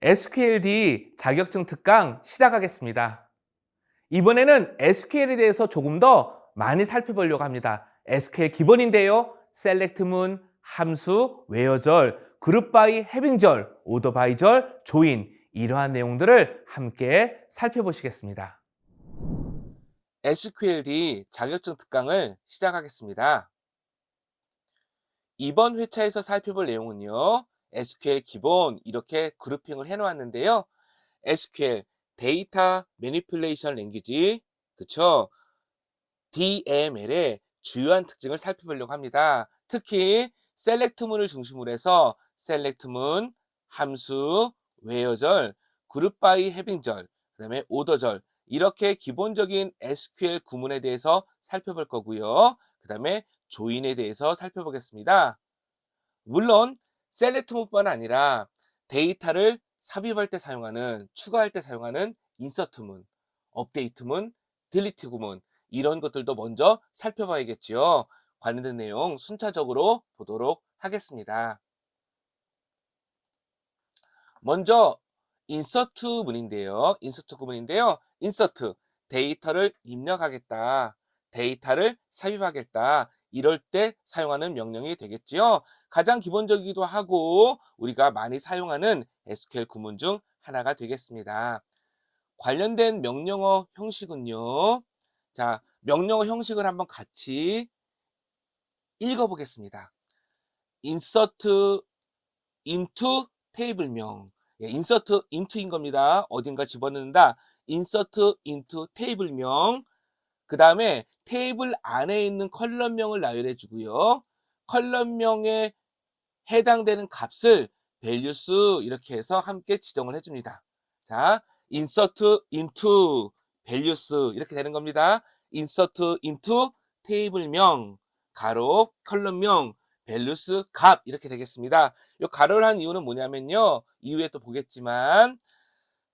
SQLD 자격증 특강 시작하겠습니다. 이번에는 SQL에 대해서 조금 더 많이 살펴보려고 합니다. SQL 기본인데요. 셀렉트문, 함수, 웨어절, 그룹 바이 해빙절, 오더 바이절, 조인 이러한 내용들을 함께 살펴보시겠습니다. SQLD 자격증 특강을 시작하겠습니다. 이번 회차에서 살펴볼 내용은요. SQL 기본 이렇게 그룹핑을 해놓았는데요. SQL 데이터 매니플레이션 랭귀지, 그쵸? DML의 주요한 특징을 살펴보려고 합니다. 특히 셀렉트문을 중심으로 해서 셀렉트문, 함수, 웨어절, 그룹 바이 해빙절, 그다음에 오더절 이렇게 기본적인 SQL 구문에 대해서 살펴볼 거고요. 그다음에 조인에 대해서 살펴보겠습니다. 물론 셀렉트문뿐 아니라 데이터를 삽입할 때 사용하는, 추가할 때 사용하는 인서트문, 업데이트문, 딜리트 구문 이런 것들도 먼저 살펴봐야겠지요. 관련된 내용 순차적으로 보도록 하겠습니다. 먼저 인서트 문인데요. 인서트 구문인데요. 인서트 데이터를 입력하겠다. 데이터를 삽입하겠다. 이럴 때 사용하는 명령이 되겠지요. 가장 기본적이기도 하고 우리가 많이 사용하는 SQL 구문 중 하나가 되겠습니다. 관련된 명령어 형식은요. 자, 명령어 형식을 한번 같이 읽어보겠습니다. insert into 테이블명. 예, insert into인 겁니다. 어딘가 집어넣는다. insert into 테이블명. 그 다음에 테이블 안에 있는 컬럼명을 나열해 주고요. 컬럼명에 해당되는 값을 values 이렇게 해서 함께 지정을 해줍니다. 자, insert into values 이렇게 되는 겁니다. insert into 테이블명, 가로, 컬럼명, values 값 이렇게 되겠습니다. 이 가로를 한 이유는 뭐냐면요. 이후에 또 보겠지만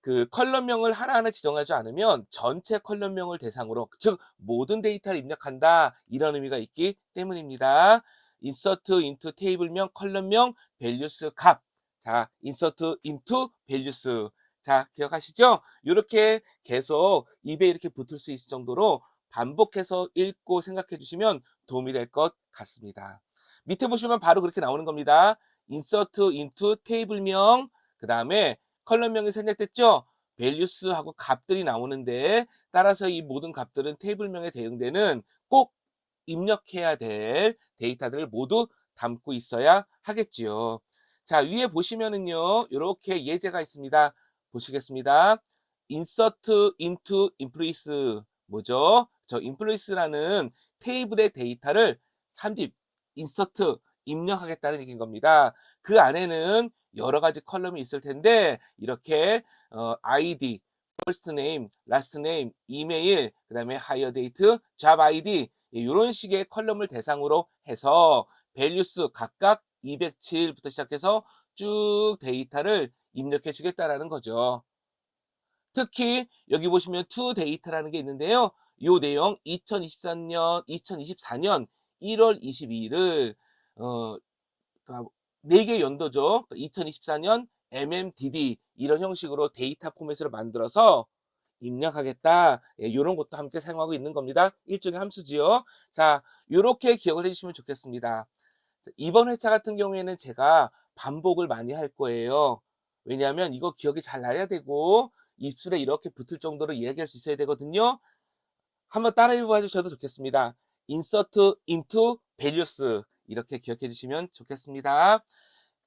그 컬럼명을 하나하나 지정하지 않으면 전체 컬럼명을 대상으로, 즉 모든 데이터를 입력한다 이런 의미가 있기 때문입니다. insert into 테이블명, 컬럼명, values 값. 자, insert into values. 자, 기억하시죠? 이렇게 계속 입에 이렇게 붙을 수 있을 정도로 반복해서 읽고 생각해 주시면 도움이 될 것 같습니다. 밑에 보시면 바로 그렇게 나오는 겁니다. insert into 테이블명, 그 다음에 컬럼명이 생략됐죠? values하고 값들이 나오는데 따라서 이 모든 값들은 테이블명에 대응되는 꼭 입력해야 될 데이터들을 모두 담고 있어야 하겠지요. 자, 위에 보시면은요. 이렇게 예제가 있습니다. 보시겠습니다. insert into employees 뭐죠? 저 employees라는 테이블의 데이터를 삽입, insert, 입력하겠다는 얘기인 겁니다. 그 안에는 여러 가지 컬럼이 있을 텐데 이렇게 ID, first name, last name, 이메일, 그 다음에 hire date, job ID 이런 식의 컬럼을 대상으로 해서 values 각각 207부터 시작해서 쭉 데이터를 입력해 주겠다라는 거죠. 특히 여기 보시면 to data라는 게 있는데요. 이 내용 2024년 1월 22일을 그러니까 4개 연도죠. 2024년 MMDD 이런 형식으로 데이터 포맷으로 만들어서 입력하겠다. 예, 이런 것도 함께 사용하고 있는 겁니다. 일종의 함수지요. 자, 이렇게 기억을 해주시면 좋겠습니다. 이번 회차 같은 경우에는 제가 반복을 많이 할 거예요. 왜냐하면 이거 기억이 잘 나야 되고 입술에 이렇게 붙을 정도로 이야기할 수 있어야 되거든요. 한번 따라해 보셔도 좋겠습니다. insert into values 이렇게 기억해 주시면 좋겠습니다.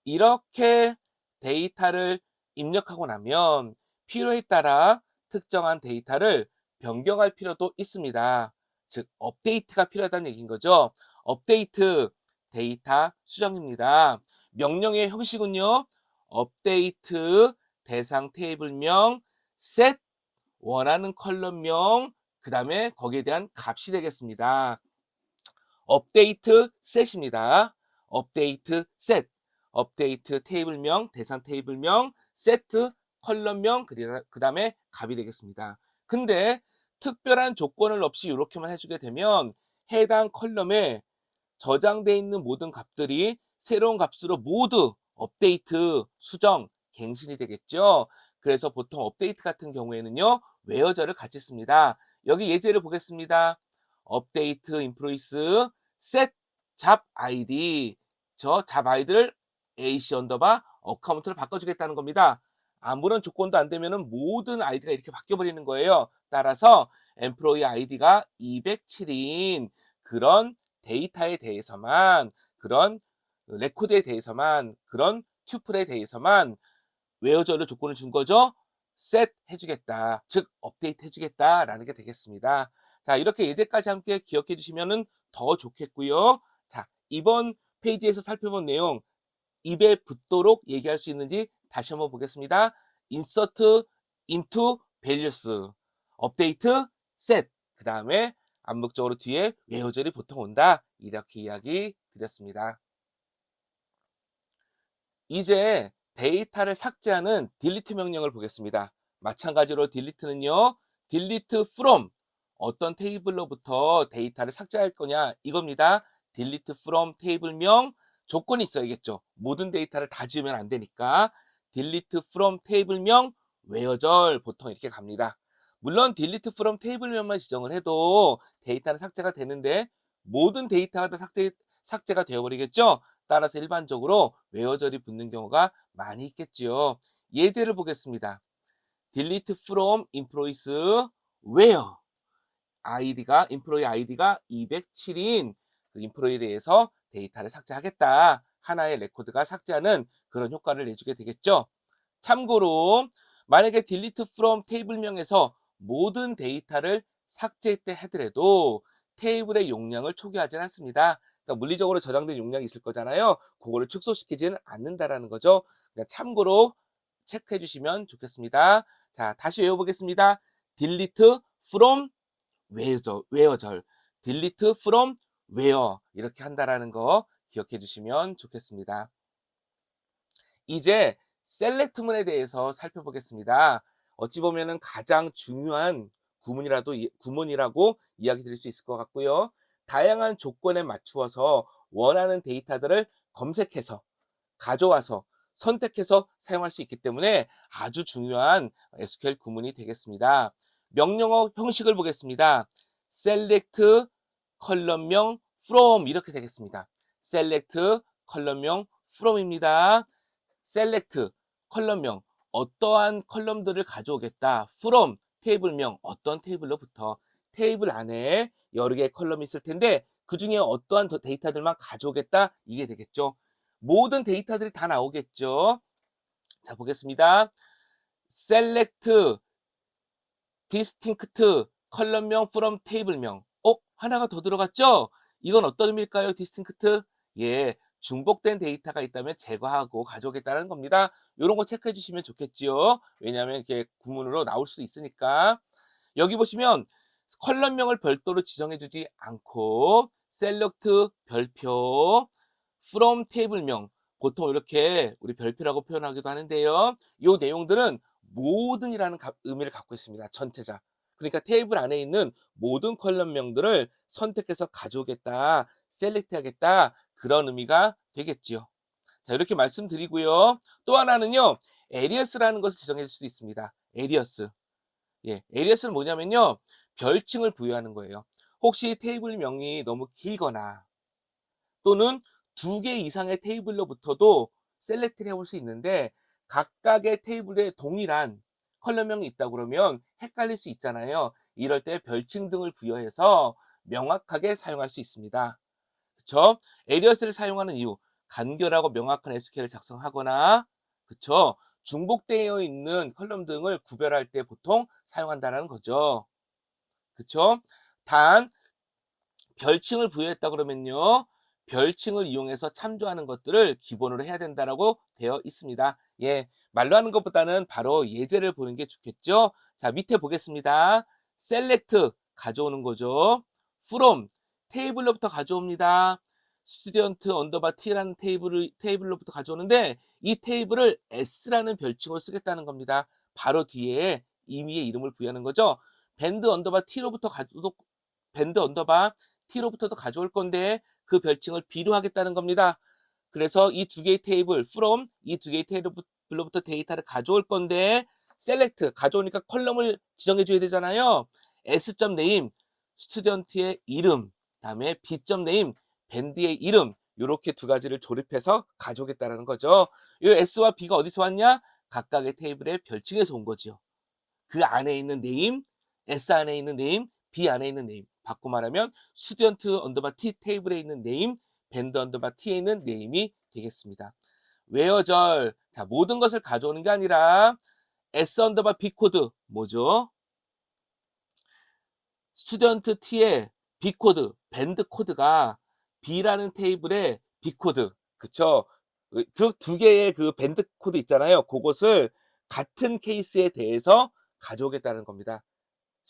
이렇게 데이터를 입력하고 나면 필요에 따라 특정한 데이터를 변경할 필요도 있습니다. 즉 업데이트가 필요하다는 얘기인 거죠. 업데이트 데이터 수정입니다. 명령의 형식은요. 업데이트 대상 테이블명 set 원하는 컬럼명 그 다음에 거기에 대한 값이 되겠습니다. 업데이트 셋입니다. 업데이트 셋, 업데이트 테이블명, 대상 테이블명, 세트, 컬럼명, 그 다음에 값이 되겠습니다. 근데 특별한 조건을 없이 이렇게만 해주게 되면 해당 컬럼에 저장되어 있는 모든 값들이 새로운 값으로 모두 업데이트, 수정, 갱신이 되겠죠. 그래서 보통 업데이트 같은 경우에는요, 웨어절을 같이 씁니다. 여기 예제를 보겠습니다. 업데이트 인프로이스 set 잡 아이디. 저 잡 아이디를 AC 언더바 어카운트를 바꿔주겠다는 겁니다. 아무런 조건도 안 되면은 모든 아이디가 이렇게 바뀌어버리는 거예요. 따라서 엠플로이 아이디가 207인 그런 데이터에 대해서만, 그런 레코드에 대해서만, 그런 튜플에 대해서만 웨어절로 조건을 준 거죠. 셋 해주겠다. 즉, 업데이트 해주겠다라는 게 되겠습니다. 자, 이렇게 예제까지 함께 기억해 주시면 더 좋겠고요. 자, 이번 페이지에서 살펴본 내용 입에 붙도록 얘기할 수 있는지 다시 한번 보겠습니다. insert into values, update, set. 그 다음에 암묵적으로 뒤에 웨어절이 보통 온다. 이렇게 이야기 드렸습니다. 이제 데이터를 삭제하는 delete 명령을 보겠습니다. 마찬가지로 delete는요, delete from 어떤 테이블로부터 데이터를 삭제할 거냐 이겁니다. delete from 테이블명 조건이 있어야겠죠. 모든 데이터를 다 지우면 안 되니까 delete from 테이블명 웨어절 보통 이렇게 갑니다. 물론 delete from 테이블명만 지정을 해도 데이터는 삭제가 되는데 모든 데이터가 다 삭제가 되어버리겠죠. 따라서 일반적으로 웨어절이 붙는 경우가 많이 있겠지요. 예제를 보겠습니다. delete from employees where 아이디가 employee 아이디가 207인 그 employee에 대해서 데이터를 삭제하겠다. 하나의 레코드가 삭제하는 그런 효과를 내주게 되겠죠. 참고로 만약에 delete from 테이블명에서 모든 데이터를 삭제했다 하더라도 테이블의 용량을 초기화하지 않습니다. 그러니까 물리적으로 저장된 용량이 있을 거잖아요. 그거를 축소시키지는 않는다라는 거죠. 그냥 참고로 체크해 주시면 좋겠습니다. 자, 다시 외워보겠습니다. delete from 웨어절, delete from where 이렇게 한다라는 거 기억해 주시면 좋겠습니다. 이제 select문에 대해서 살펴보겠습니다. 어찌 보면은 가장 중요한 구문이라고 이야기 드릴 수 있을 것 같고요. 다양한 조건에 맞추어서 원하는 데이터들을 검색해서 가져와서 선택해서 사용할 수 있기 때문에 아주 중요한 SQL 구문이 되겠습니다. 명령어 형식을 보겠습니다. select 컬럼명 from 이렇게 되겠습니다. select 컬럼명 from입니다. select 컬럼명 어떠한 컬럼들을 가져오겠다. from 테이블명 어떤 테이블로부터 테이블 안에 여러 개의 컬럼이 있을 텐데 그 중에 어떠한 데이터들만 가져오겠다. 이게 되겠죠. 모든 데이터들이 다 나오겠죠. 자, 보겠습니다. select distinct 컬럼명 from 테이블명. 하나가 더 들어갔죠? 이건 어떤 의미일까요? distinct? 예, 중복된 데이터가 있다면 제거하고 가져오겠다는 겁니다. 이런 거 체크해 주시면 좋겠지요. 왜냐하면 이렇게 구문으로 나올 수 있으니까. 여기 보시면 컬럼명을 별도로 지정해 주지 않고 select 별표 from 테이블명 보통 이렇게 우리 별표라고 표현하기도 하는데요. 이 내용들은 모든이라는 의미를 갖고 있습니다. 전체자. 그러니까 테이블 안에 있는 모든 컬럼명들을 선택해서 가져오겠다, 셀렉트 하겠다 그런 의미가 되겠지요. 자, 이렇게 말씀드리고요. 또 하나는요. 에리어스라는 것을 지정해 줄 수 있습니다. 에리어스. 예, 에리어스는 뭐냐면요. 별칭을 부여하는 거예요. 혹시 테이블명이 너무 길거나 또는 2개 이상의 테이블로부터도 셀렉트를 해볼 수 있는데 각각의 테이블에 동일한 컬럼명이 있다 그러면 헷갈릴 수 있잖아요. 이럴 때 별칭 등을 부여해서 명확하게 사용할 수 있습니다. 그쵸? 에리어스를 사용하는 이유, 간결하고 명확한 SQL을 작성하거나, 그쵸? 중복되어 있는 컬럼 등을 구별할 때 보통 사용한다는 거죠. 그쵸? 단, 별칭을 부여했다 그러면요. 별칭을 이용해서 참조하는 것들을 기본으로 해야 된다라고 되어 있습니다. 예, 말로 하는 것보다는 바로 예제를 보는 게 좋겠죠. 자, 밑에 보겠습니다. select 가져오는 거죠. from 테이블로부터 가져옵니다. student 언더바 t라는 테이블로부터 가져오는데 이 테이블을 s라는 별칭으로 쓰겠다는 겁니다. 바로 뒤에 임의의 이름을 부여하는 거죠. 밴드 언더바 t로부터도 가져올 건데 그 별칭을 b로 하겠다는 겁니다. 그래서 이 두 개의 테이블 from 이 두 개의 글로부터 데이터를 가져올 건데 select 가져오니까 컬럼을 지정해 줘야 되잖아요. s.name 스튜던트의 이름, 다음에 b.name 밴드의 이름, 요렇게 두 가지를 조립해서 가져오겠다는 거죠. 이 s와 b가 어디서 왔냐? 각각의 테이블의 별칭에서 온 거죠. 그 안에 있는 네임, S 안에 있는 네임, B 안에 있는 네임. 바꿔 말하면 스튜던트 언더바 T 테이블에 있는 네임, 밴드 언더바 T에 있는 네임이 되겠습니다. 웨어절, 자 모든 것을 가져오는 게 아니라 S 언더바 B 코드 뭐죠? 스튜던트 T의 B 코드, 밴드 코드가 B라는 테이블의 B 코드, 그쵸? 두 개의 그 밴드 코드 있잖아요. 그것을 같은 케이스에 대해서 가져오겠다는 겁니다.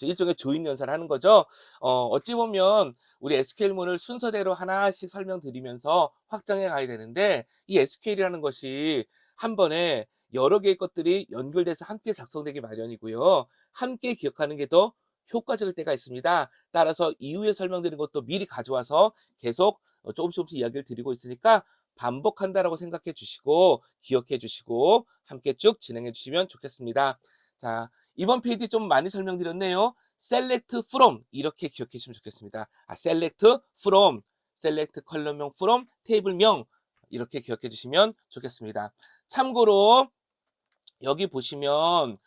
일종의 조인 연산을 하는 거죠. 어찌 보면 우리 SQL문을 순서대로 하나씩 설명드리면서 확장해 가야 되는데 이 SQL이라는 것이 한 번에 여러 개의 것들이 연결돼서 함께 작성되기 마련이고요. 함께 기억하는 게 더 효과적일 때가 있습니다. 따라서 이후에 설명드린 것도 미리 가져와서 계속 조금씩 이야기를 드리고 있으니까 반복한다라고 생각해 주시고 기억해 주시고 함께 쭉 진행해 주시면 좋겠습니다. 자, 이번 페이지 좀 많이 설명드렸네요. select from 이렇게 기억해 주시면 좋겠습니다. select from, select 컬럼명 from, 테이블명 이렇게 기억해 주시면 좋겠습니다. 참고로 여기 보시면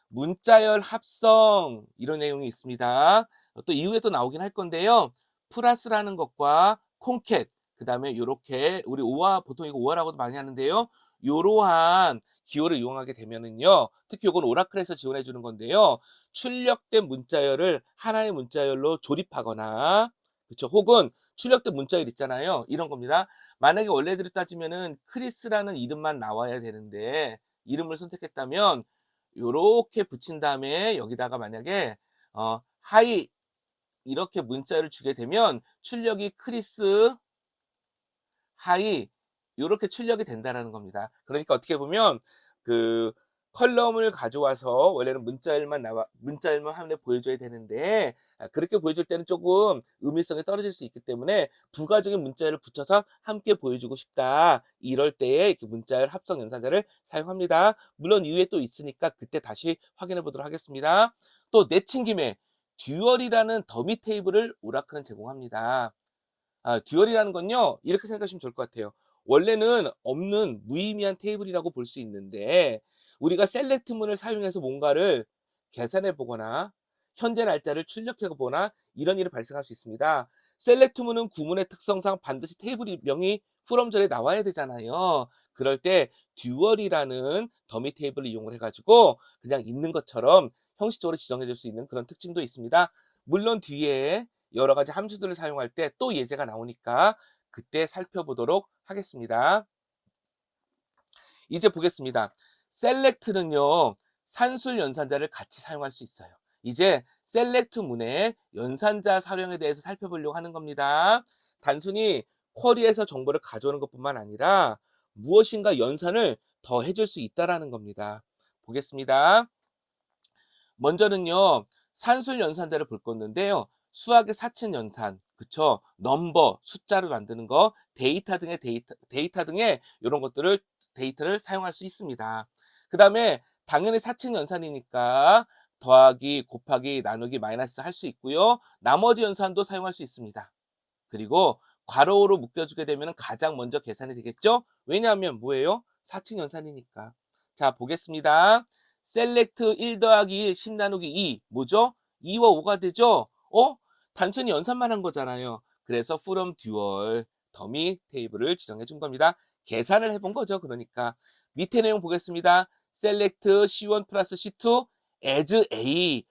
문자열 합성 이런 내용이 있습니다. 또 이후에 또 나오긴 할 건데요. 플러스라는 것과 콘캣 그 다음에 이렇게 우리 오화 보통 이거 오화라고도 많이 하는데요. 이러한 기호를 이용하게 되면은요. 특히 이건 오라클에서 지원해 주는 건데요. 출력된 문자열을 하나의 문자열로 조립하거나 그렇죠. 혹은 출력된 문자열 있잖아요. 이런 겁니다. 만약에 원래대로 따지면은 크리스라는 이름만 나와야 되는데 이름을 선택했다면 요렇게 붙인 다음에 여기다가 만약에 하이 이렇게 문자를 주게 되면 출력이 크리스 하이 요렇게 출력이 된다라는 겁니다. 그러니까 어떻게 보면 그 컬럼을 가져와서 원래는 문자열만 화면에 보여줘야 되는데 그렇게 보여줄 때는 조금 의미성이 떨어질 수 있기 때문에 부가적인 문자열을 붙여서 함께 보여주고 싶다. 이럴 때에 이렇게 문자열 합성 연산자를 사용합니다. 물론 이후에 또 있으니까 그때 다시 확인해 보도록 하겠습니다. 또 내친김에 듀얼이라는 더미 테이블을 오라클은 제공합니다. 듀얼이라는 건요, 이렇게 생각하시면 좋을 것 같아요. 원래는 없는 무의미한 테이블이라고 볼 수 있는데, 우리가 셀렉트문을 사용해서 뭔가를 계산해 보거나, 현재 날짜를 출력해 보거나, 이런 일이 발생할 수 있습니다. 셀렉트문은 구문의 특성상 반드시 테이블 명이 from 전에 나와야 되잖아요. 그럴 때 듀얼이라는 더미 테이블을 이용을 해가지고 그냥 있는 것처럼 형식적으로 지정해 줄 수 있는 그런 특징도 있습니다. 물론 뒤에 여러 가지 함수들을 사용할 때 또 예제가 나오니까 그때 살펴보도록 하겠습니다. 이제 보겠습니다. select는요, 산술 연산자를 같이 사용할 수 있어요. 이제 select 문의 연산자 사용에 대해서 살펴보려고 하는 겁니다. 단순히 쿼리에서 정보를 가져오는 것뿐만 아니라 무엇인가 연산을 더 해줄 수 있다라는 겁니다. 보겠습니다. 먼저는요, 산술 연산자를 볼 건데요. 수학의 사칙 연산, 그쵸? 넘버, 숫자를 만드는 거, 데이터 등의 이런 것들을 데이터를 사용할 수 있습니다. 그 다음에 당연히 사칙 연산이니까 더하기, 곱하기, 나누기, 마이너스 할 수 있고요. 나머지 연산도 사용할 수 있습니다. 그리고 괄호로 묶여주게 되면 가장 먼저 계산이 되겠죠? 왜냐하면 뭐예요? 사칙 연산이니까. 자, 보겠습니다. select 1 더하기 1, 10 나누기 2. 뭐죠? 2와 5가 되죠? 단순히 연산만 한 거잖아요. 그래서 from dual, 더미 테이블을 지정해 준 겁니다. 계산을 해본 거죠. 그러니까. 밑에 내용 보겠습니다. select C1 플러스 C2 as A.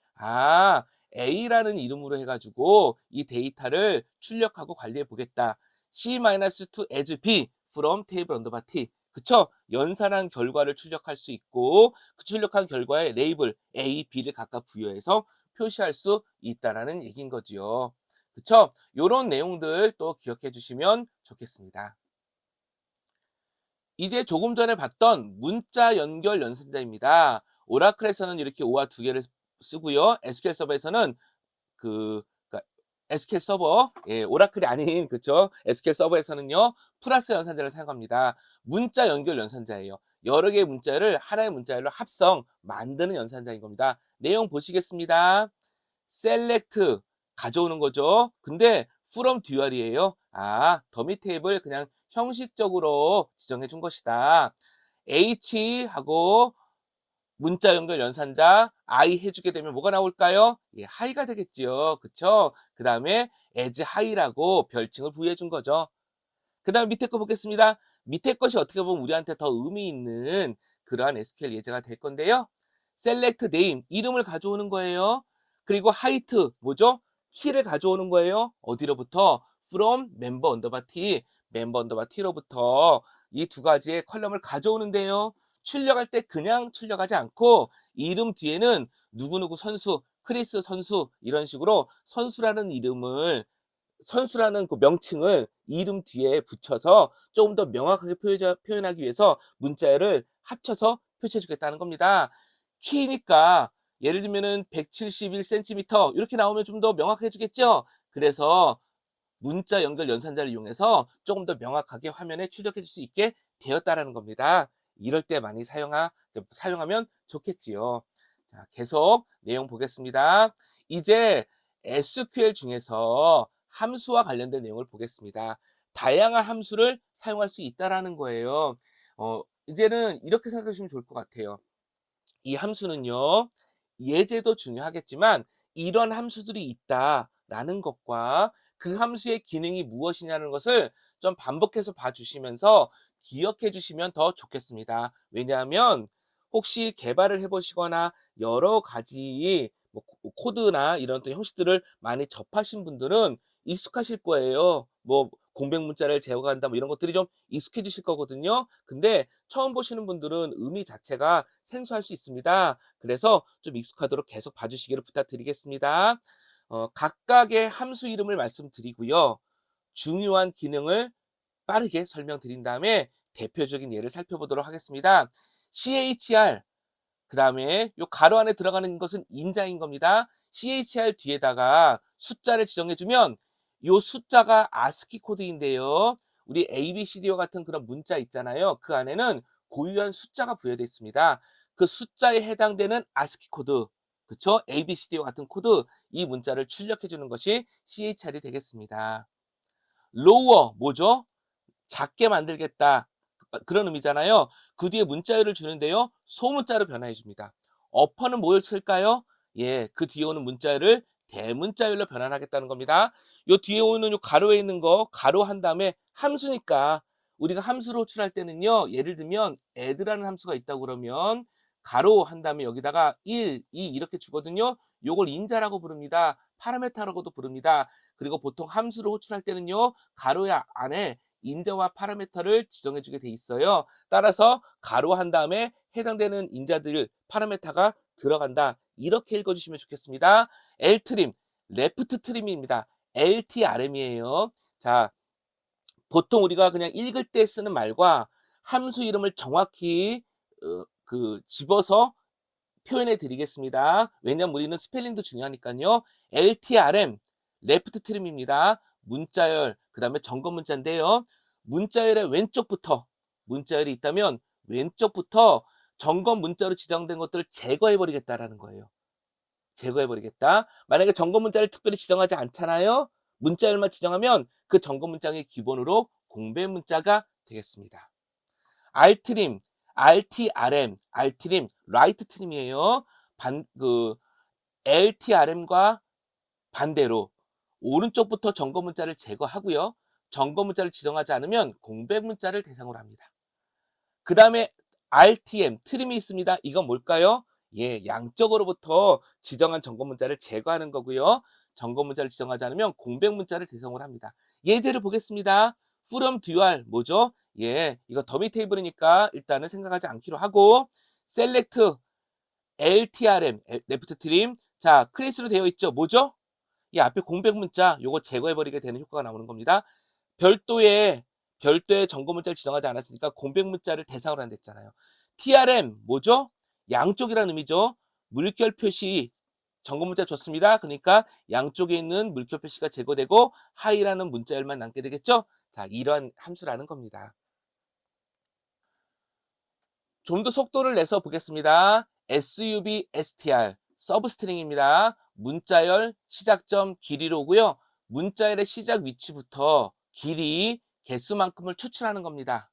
A라는 이름으로 해가지고 이 데이터를 출력하고 관리해 보겠다. C-2 as B from table underbar T. 그쵸? 연산한 결과를 출력할 수 있고 그 출력한 결과에 레이블 A, B를 각각 부여해서 표시할 수 있다라는 얘기인 거지요. 그쵸? 요런 내용들 또 기억해 주시면 좋겠습니다. 이제 조금 전에 봤던 문자 연결 연산자입니다. 오라클에서는 이렇게 O와 두 개를 쓰고요. SQL 서버에서는 그러니까 SQL 서버, 오라클이 아닌 그쵸? SQL 서버에서는요 플러스 연산자를 사용합니다. 문자 연결 연산자예요. 여러 개의 문자열을 하나의 문자열로 합성, 만드는 연산자인 겁니다. 내용 보시겠습니다. select, 가져오는 거죠. 근데 from dual이에요. 더미 테이블 그냥 형식적으로 지정해 준 것이다. H 하고 문자 연결 연산자 I 해주게 되면 뭐가 나올까요? 예, high가 되겠지요. 그쵸? 그 다음에 as high라고 별칭을 부여해 준 거죠. 그 다음 밑에 거 보겠습니다. 밑에 것이 어떻게 보면 우리한테 더 의미 있는 그러한 SQL 예제가 될 건데요. select name, 이름을 가져오는 거예요. 그리고 height, 뭐죠? 키를 가져오는 거예요. 어디로부터? from member underbar t, member underbar t로부터 이 두 가지의 컬럼을 가져오는데요. 출력할 때 그냥 출력하지 않고 이름 뒤에는 누구누구 선수, 크리스 선수 이런 식으로 선수라는 그 명칭을 이름 뒤에 붙여서 조금 더 명확하게 표현하기 위해서 문자열을 합쳐서 표시해주겠다는 겁니다. 키니까 예를 들면은 171cm 이렇게 나오면 좀 더 명확해 주겠죠? 그래서 문자 연결 연산자를 이용해서 조금 더 명확하게 화면에 출력해 줄 수 있게 되었다라는 겁니다. 이럴 때 많이 사용하면 좋겠지요. 자, 계속 내용 보겠습니다. 이제 SQL 중에서 함수와 관련된 내용을 보겠습니다. 다양한 함수를 사용할 수 있다라는 거예요. 이제는 이렇게 생각하시면 좋을 것 같아요. 이 함수는요, 예제도 중요하겠지만 이런 함수들이 있다라는 것과 그 함수의 기능이 무엇이냐는 것을 좀 반복해서 봐주시면서 기억해 주시면 더 좋겠습니다. 왜냐하면 혹시 개발을 해보시거나 여러 가지 뭐 코드나 이런 또 형식들을 많이 접하신 분들은 익숙하실 거예요. 뭐 공백 문자를 제거한다 뭐 이런 것들이 좀 익숙해지실 거거든요. 근데 처음 보시는 분들은 의미 자체가 생소할 수 있습니다. 그래서 좀 익숙하도록 계속 봐주시기를 부탁드리겠습니다. 각각의 함수 이름을 말씀드리고요. 중요한 기능을 빠르게 설명드린 다음에 대표적인 예를 살펴보도록 하겠습니다. CHR, 그 다음에 요 가로 안에 들어가는 것은 인자인 겁니다. CHR 뒤에다가 숫자를 지정해주면 요 숫자가 아스키 코드인데요. 우리 ABCD와 같은 그런 문자 있잖아요. 그 안에는 고유한 숫자가 부여되어 있습니다. 그 숫자에 해당되는 아스키 코드, 그쵸? ABCD와 같은 코드, 이 문자를 출력해주는 것이 CHR이 되겠습니다. lower, 뭐죠? 작게 만들겠다. 그런 의미잖아요. 그 뒤에 문자열을 주는데요. 소문자로 변화해 줍니다. upper는 뭘 칠까요? 예, 그 뒤에 오는 문자열을 대문자열로 변환하겠다는 겁니다. 요 뒤에 오는 요 가로에 있는 거 가로 한 다음에 함수니까 우리가 함수로 호출할 때는요. 예를 들면 add라는 함수가 있다고 그러면 가로 한 다음에 여기다가 1, 2 이렇게 주거든요. 요걸 인자라고 부릅니다. 파라메타라고도 부릅니다. 그리고 보통 함수로 호출할 때는요. 가로의 안에 인자와 파라메터를 지정해 주게 돼 있어요. 따라서 가로 한 다음에 해당되는 인자들 파라메터가 들어간다. 이렇게 읽어주시면 좋겠습니다. L트림, 레프트 트림입니다. LTRM이에요. 자, 보통 우리가 그냥 읽을 때 쓰는 말과 함수 이름을 정확히 집어서 표현해 드리겠습니다. 왜냐면 우리는 스펠링도 중요하니까요. LTRM, 레프트 트림입니다. 문자열, 그 다음에 점검 문자인데요. 문자열의 왼쪽부터, 문자열이 있다면 왼쪽부터 점검 문자로 지정된 것들을 제거해 버리겠다라는 거예요. 제거해 버리겠다. 만약에 점검 문자를 특별히 지정하지 않잖아요. 문자열만 지정하면 그 점검 문자의 기본으로 공백 문자가 되겠습니다. R트림, RTRM, R트림, 라이트 트림이에요. LTRM과 반대로 오른쪽부터 점검 문자를 제거하고요. 점검 문자를 지정하지 않으면 공백 문자를 대상으로 합니다. 그 다음에 RTM, 트림이 있습니다. 이건 뭘까요? 예, 양쪽으로부터 지정한 점검 문자를 제거하는 거고요. 점검 문자를 지정하지 않으면 공백 문자를 대상으로 합니다. 예제를 보겠습니다. from dual, 뭐죠? 예, 이거 더미 테이블이니까 일단은 생각하지 않기로 하고 select, LTRM, 레프트 트림. 자, 크리스로 되어 있죠. 뭐죠? 이 앞에 공백 문자 요거 제거해버리게 되는 효과가 나오는 겁니다. 별도의 점검 문자를 지정하지 않았으니까 공백 문자를 대상으로 한다 했잖아요. TRM 뭐죠? 양쪽이라는 의미죠. 물결 표시 점검 문자 줬습니다. 그러니까 양쪽에 있는 물결 표시가 제거되고 하이라는 문자열만 남게 되겠죠. 자, 이러한 함수라는 겁니다. 좀 더 속도를 내서 보겠습니다. SUB, STR, 서브스트링입니다. 문자열, 시작점, 길이로고요. 문자열의 시작 위치부터 길이, 개수만큼을 추출하는 겁니다.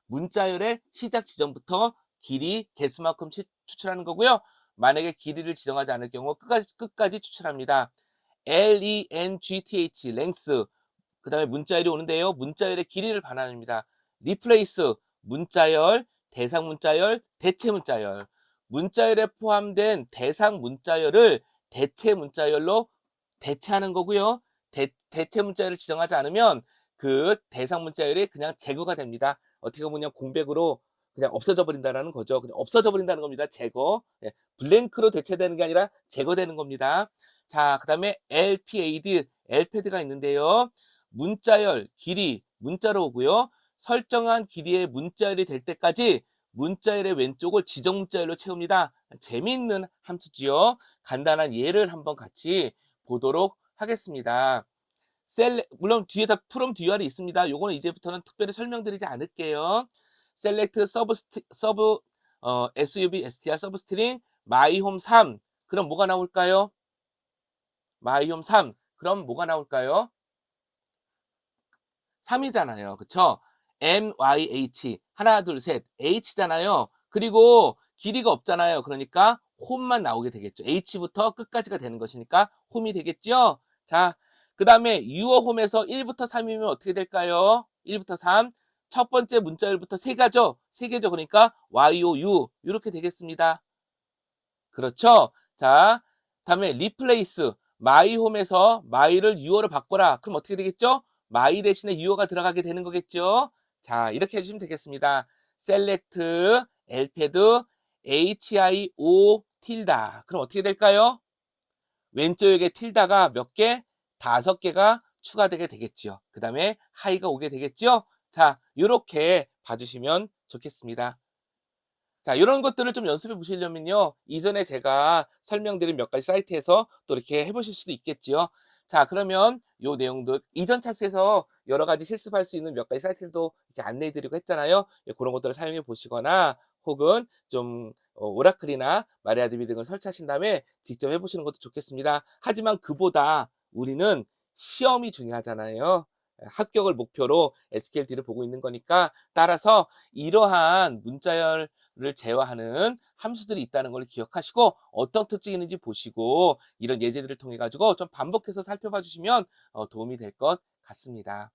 문자열의 시작 지점부터 길이, 개수만큼 추출하는 거고요. 만약에 길이를 지정하지 않을 경우 끝까지 추출합니다. LENGTH, 랭스, 그 다음에 문자열이 오는데요. 문자열의 길이를 반환합니다. 리플레이스, 문자열, 대상 문자열, 대체 문자열. 문자열에 포함된 대상 문자열을 대체 문자열로 대체하는 거고요. 대체 문자열을 지정하지 않으면 그 대상 문자열이 그냥 제거가 됩니다. 어떻게 보면 공백으로 그냥 없어져 버린다는 거죠. 그냥 없어져 버린다는 겁니다. 제거. 예, 블랭크로 대체되는 게 아니라 제거되는 겁니다. 자, 그 다음에 LPAD, LPAD가 있는데요. 문자열, 길이, 문자로 오고요. 설정한 길이의 문자열이 될 때까지 문자열의 왼쪽을 지정 문자열로 채웁니다. 재미있는 함수지요. 간단한 예를 한번 같이 보도록 하겠습니다. 물론 뒤에 다 from DUR이 있습니다. 요거는 이제부터는 특별히 설명드리지 않을게요. select SUB str 서브스트링 myhome 3. 그럼 뭐가 나올까요? myhome 3. 그럼 뭐가 나올까요? 3이잖아요. 그쵸? myh. 하나, 둘, 셋. h잖아요. 그리고 길이가 없잖아요. 그러니까 홈만 나오게 되겠죠. h부터 끝까지가 되는 것이니까 홈이 되겠죠? 자, 그 다음에 your home에서 1부터 3이면 어떻게 될까요? 1부터 3. 첫 번째 문자열부터 3개죠? 3개죠. 그러니까 you 이렇게 되겠습니다. 그렇죠? 자, 다음에 replace. my home에서 my를 your로 바꿔라. 그럼 어떻게 되겠죠? my 대신에 your가 들어가게 되는 거겠죠? 자, 이렇게 해주시면 되겠습니다. select, lpad, hio, tilde. 그럼 어떻게 될까요? 왼쪽에 tilda가 몇 개? 5개가 추가되게 되겠죠. 그 다음에 high가 오게 되겠죠? 자, 이렇게 봐주시면 좋겠습니다. 자, 이런 것들을 좀 연습해 보시려면요. 이전에 제가 설명드린 몇 가지 사이트에서 또 이렇게 해보실 수도 있겠지요. 자, 그러면 요 내용들, 이전 차트에서 여러 가지 실습할 수 있는 몇 가지 사이트들도 이렇게 안내해 드리고 했잖아요. 예, 그런 것들을 사용해 보시거나 혹은 좀 오라클이나 마리아드비 등을 설치하신 다음에 직접 해보시는 것도 좋겠습니다. 하지만 그보다 우리는 시험이 중요하잖아요. 합격을 목표로 SQLD를 보고 있는 거니까 따라서 이러한 문자열 를 제어하는 함수들이 있다는 걸 기억하시고 어떤 특징이 있는지 보시고 이런 예제들을 통해 가지고 좀 반복해서 살펴봐 주시면 도움이 될 것 같습니다.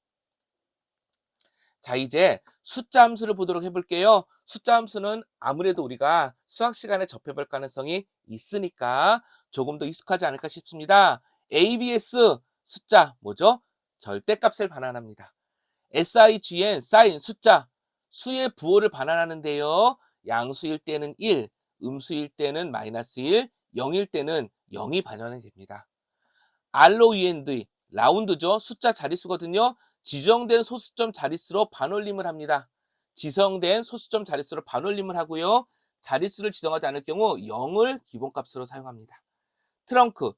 자, 이제 숫자 함수를 보도록 해볼게요. 숫자 함수는 아무래도 우리가 수학 시간에 접해볼 가능성이 있으니까 조금 더 익숙하지 않을까 싶습니다. ABS 숫자 뭐죠? 절대값을 반환합니다. SIGN 사인 숫자 수의 부호를 반환하는데요. 양수일 때는 1, 음수일 때는 마이너스 1, 0일 때는 0이 반환이 됩니다. ROUND, 라운드죠. 숫자 자릿수거든요. 지정된 소수점 자릿수로 반올림을 합니다. 지정된 소수점 자릿수로 반올림을 하고요. 자릿수를 지정하지 않을 경우 0을 기본값으로 사용합니다. 트렁크,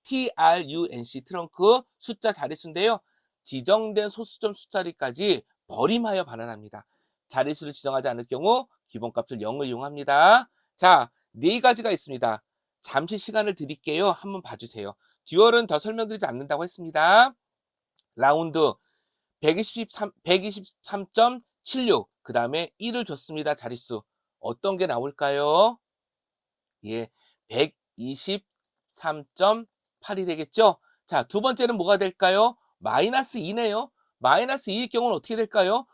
TRUNC, 트렁크, 숫자 자릿수인데요. 지정된 소수점 숫자리까지 버림하여 반환합니다. 자릿수를 지정하지 않을 경우 기본값을 0을 이용합니다. 자, 네 가지가 있습니다. 잠시 시간을 드릴게요. 한번 봐주세요. 듀얼은 더 설명드리지 않는다고 했습니다. 라운드 123.76, 그 다음에 1을 줬습니다. 자릿수. 어떤 게 나올까요? 예, 123.8이 되겠죠? 자, 두 번째는 뭐가 될까요? 마이너스 2네요. 마이너스 2일 경우는 어떻게 될까요?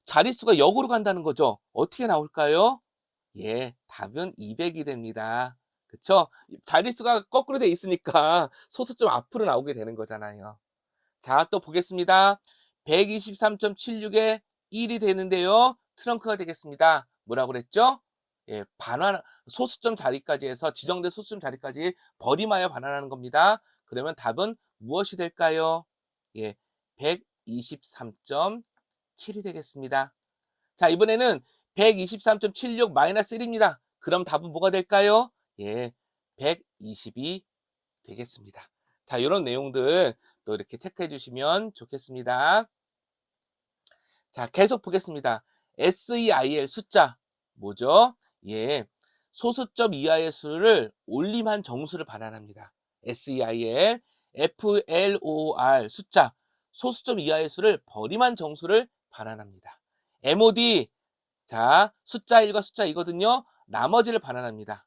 자릿수가 역으로 간다는 거죠. 어떻게 나올까요? 예, 답은 200이 됩니다. 그쵸? 자릿수가 거꾸로 돼 있으니까 소수점 앞으로 나오게 되는 거잖아요. 자, 또 보겠습니다. 123.76에 1이 되는데요. 트렁크가 되겠습니다. 뭐라고 그랬죠? 예, 반환, 소수점 자리까지 해서 지정된 소수점 자리까지 버림하여 반환하는 겁니다. 그러면 답은 무엇이 될까요? 예, 123.7이 되겠습니다. 자, 이번에는 123.76 마이너스 1입니다. 그럼 답은 뭐가 될까요? 예, 120이 되겠습니다. 자, 이런 내용들 또 이렇게 체크해 주시면 좋겠습니다. 자, 계속 보겠습니다. SEIL 숫자. 뭐죠? 예, 소수점 이하의 수를 올림한 정수를 반환합니다. SEIL, FLOR 숫자, 소수점 이하의 수를 버림한 정수를 반환합니다. MOD, 자, 숫자 1과 숫자 2거든요. 나머지를 반환합니다.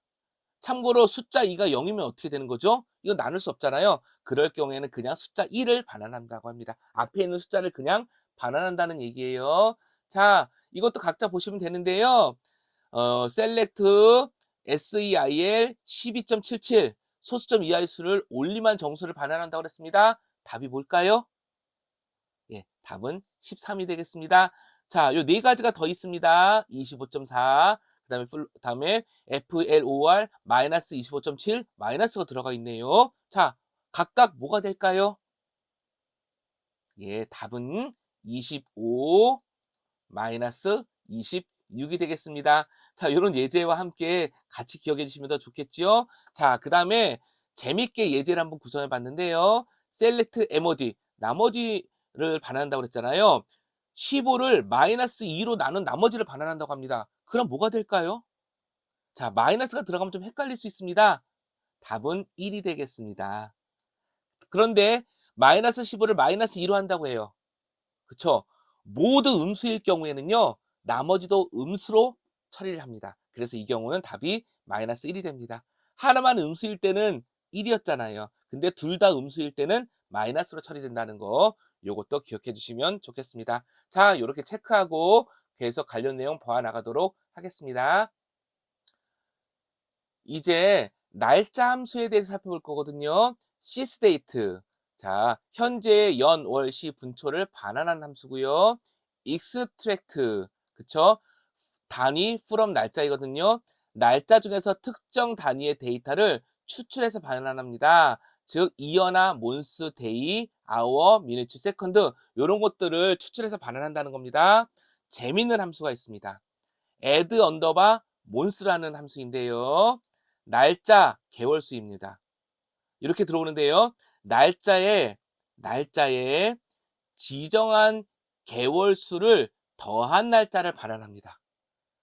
참고로 숫자 2가 0이면 어떻게 되는 거죠? 이거 나눌 수 없잖아요. 그럴 경우에는 그냥 숫자 1을 반환한다고 합니다. 앞에 있는 숫자를 그냥 반환한다는 얘기예요. 자, 이것도 각자 보시면 되는데요. select SEIL 12.77 소수점 이하의 수를 올림한 정수를 반환한다고 그랬습니다. 답이 뭘까요? 예, 답은 13이 되겠습니다. 자, 요 네 가지가 더 있습니다. 25.4, 그다음에 FLOR 마이너스 25.7 마이너스가 들어가 있네요. 자, 각각 뭐가 될까요? 예, 답은 25 마이너스 26이 되겠습니다. 자, 이런 예제와 함께 같이 기억해 주시면 더 좋겠지요. 자, 그다음에 재밌게 예제를 한번 구성해 봤는데요. select MOD 나머지를 반환한다고 그랬잖아요. 15를 마이너스 2로 나눈 나머지를 반환한다고 합니다. 그럼 뭐가 될까요? 자, 마이너스가 들어가면 좀 헷갈릴 수 있습니다. 답은 1이 되겠습니다. 그런데 마이너스 15를 마이너스 2로 한다고 해요. 그쵸? 모두 음수일 경우에는요, 나머지도 음수로 처리를 합니다. 그래서 이 경우는 답이 마이너스 1이 됩니다. 하나만 음수일 때는 1이었잖아요. 근데 둘 다 음수일 때는 마이너스로 처리된다는 거, 요것도 기억해 주시면 좋겠습니다. 자, 이렇게 체크하고 계속 관련 내용 보아 나가도록 하겠습니다. 이제 날짜 함수에 대해서 살펴볼 거거든요. sysdate. 자, 현재 연, 월, 시, 분초를 반환한 함수고요. extract. 그쵸? 단위 from 날짜이거든요. 날짜 중에서 특정 단위의 데이터를 추출해서 반환합니다. 즉, 이어나 몬스, 데이, 아워, 미니츠, 세컨드 이런 것들을 추출해서 반환한다는 겁니다. 재밌는 함수가 있습니다. add 언더바 몬스라는 함수인데요. 날짜, 개월수입니다. 이렇게 들어오는데요. 날짜에 지정한 개월수를 더한 날짜를 반환합니다.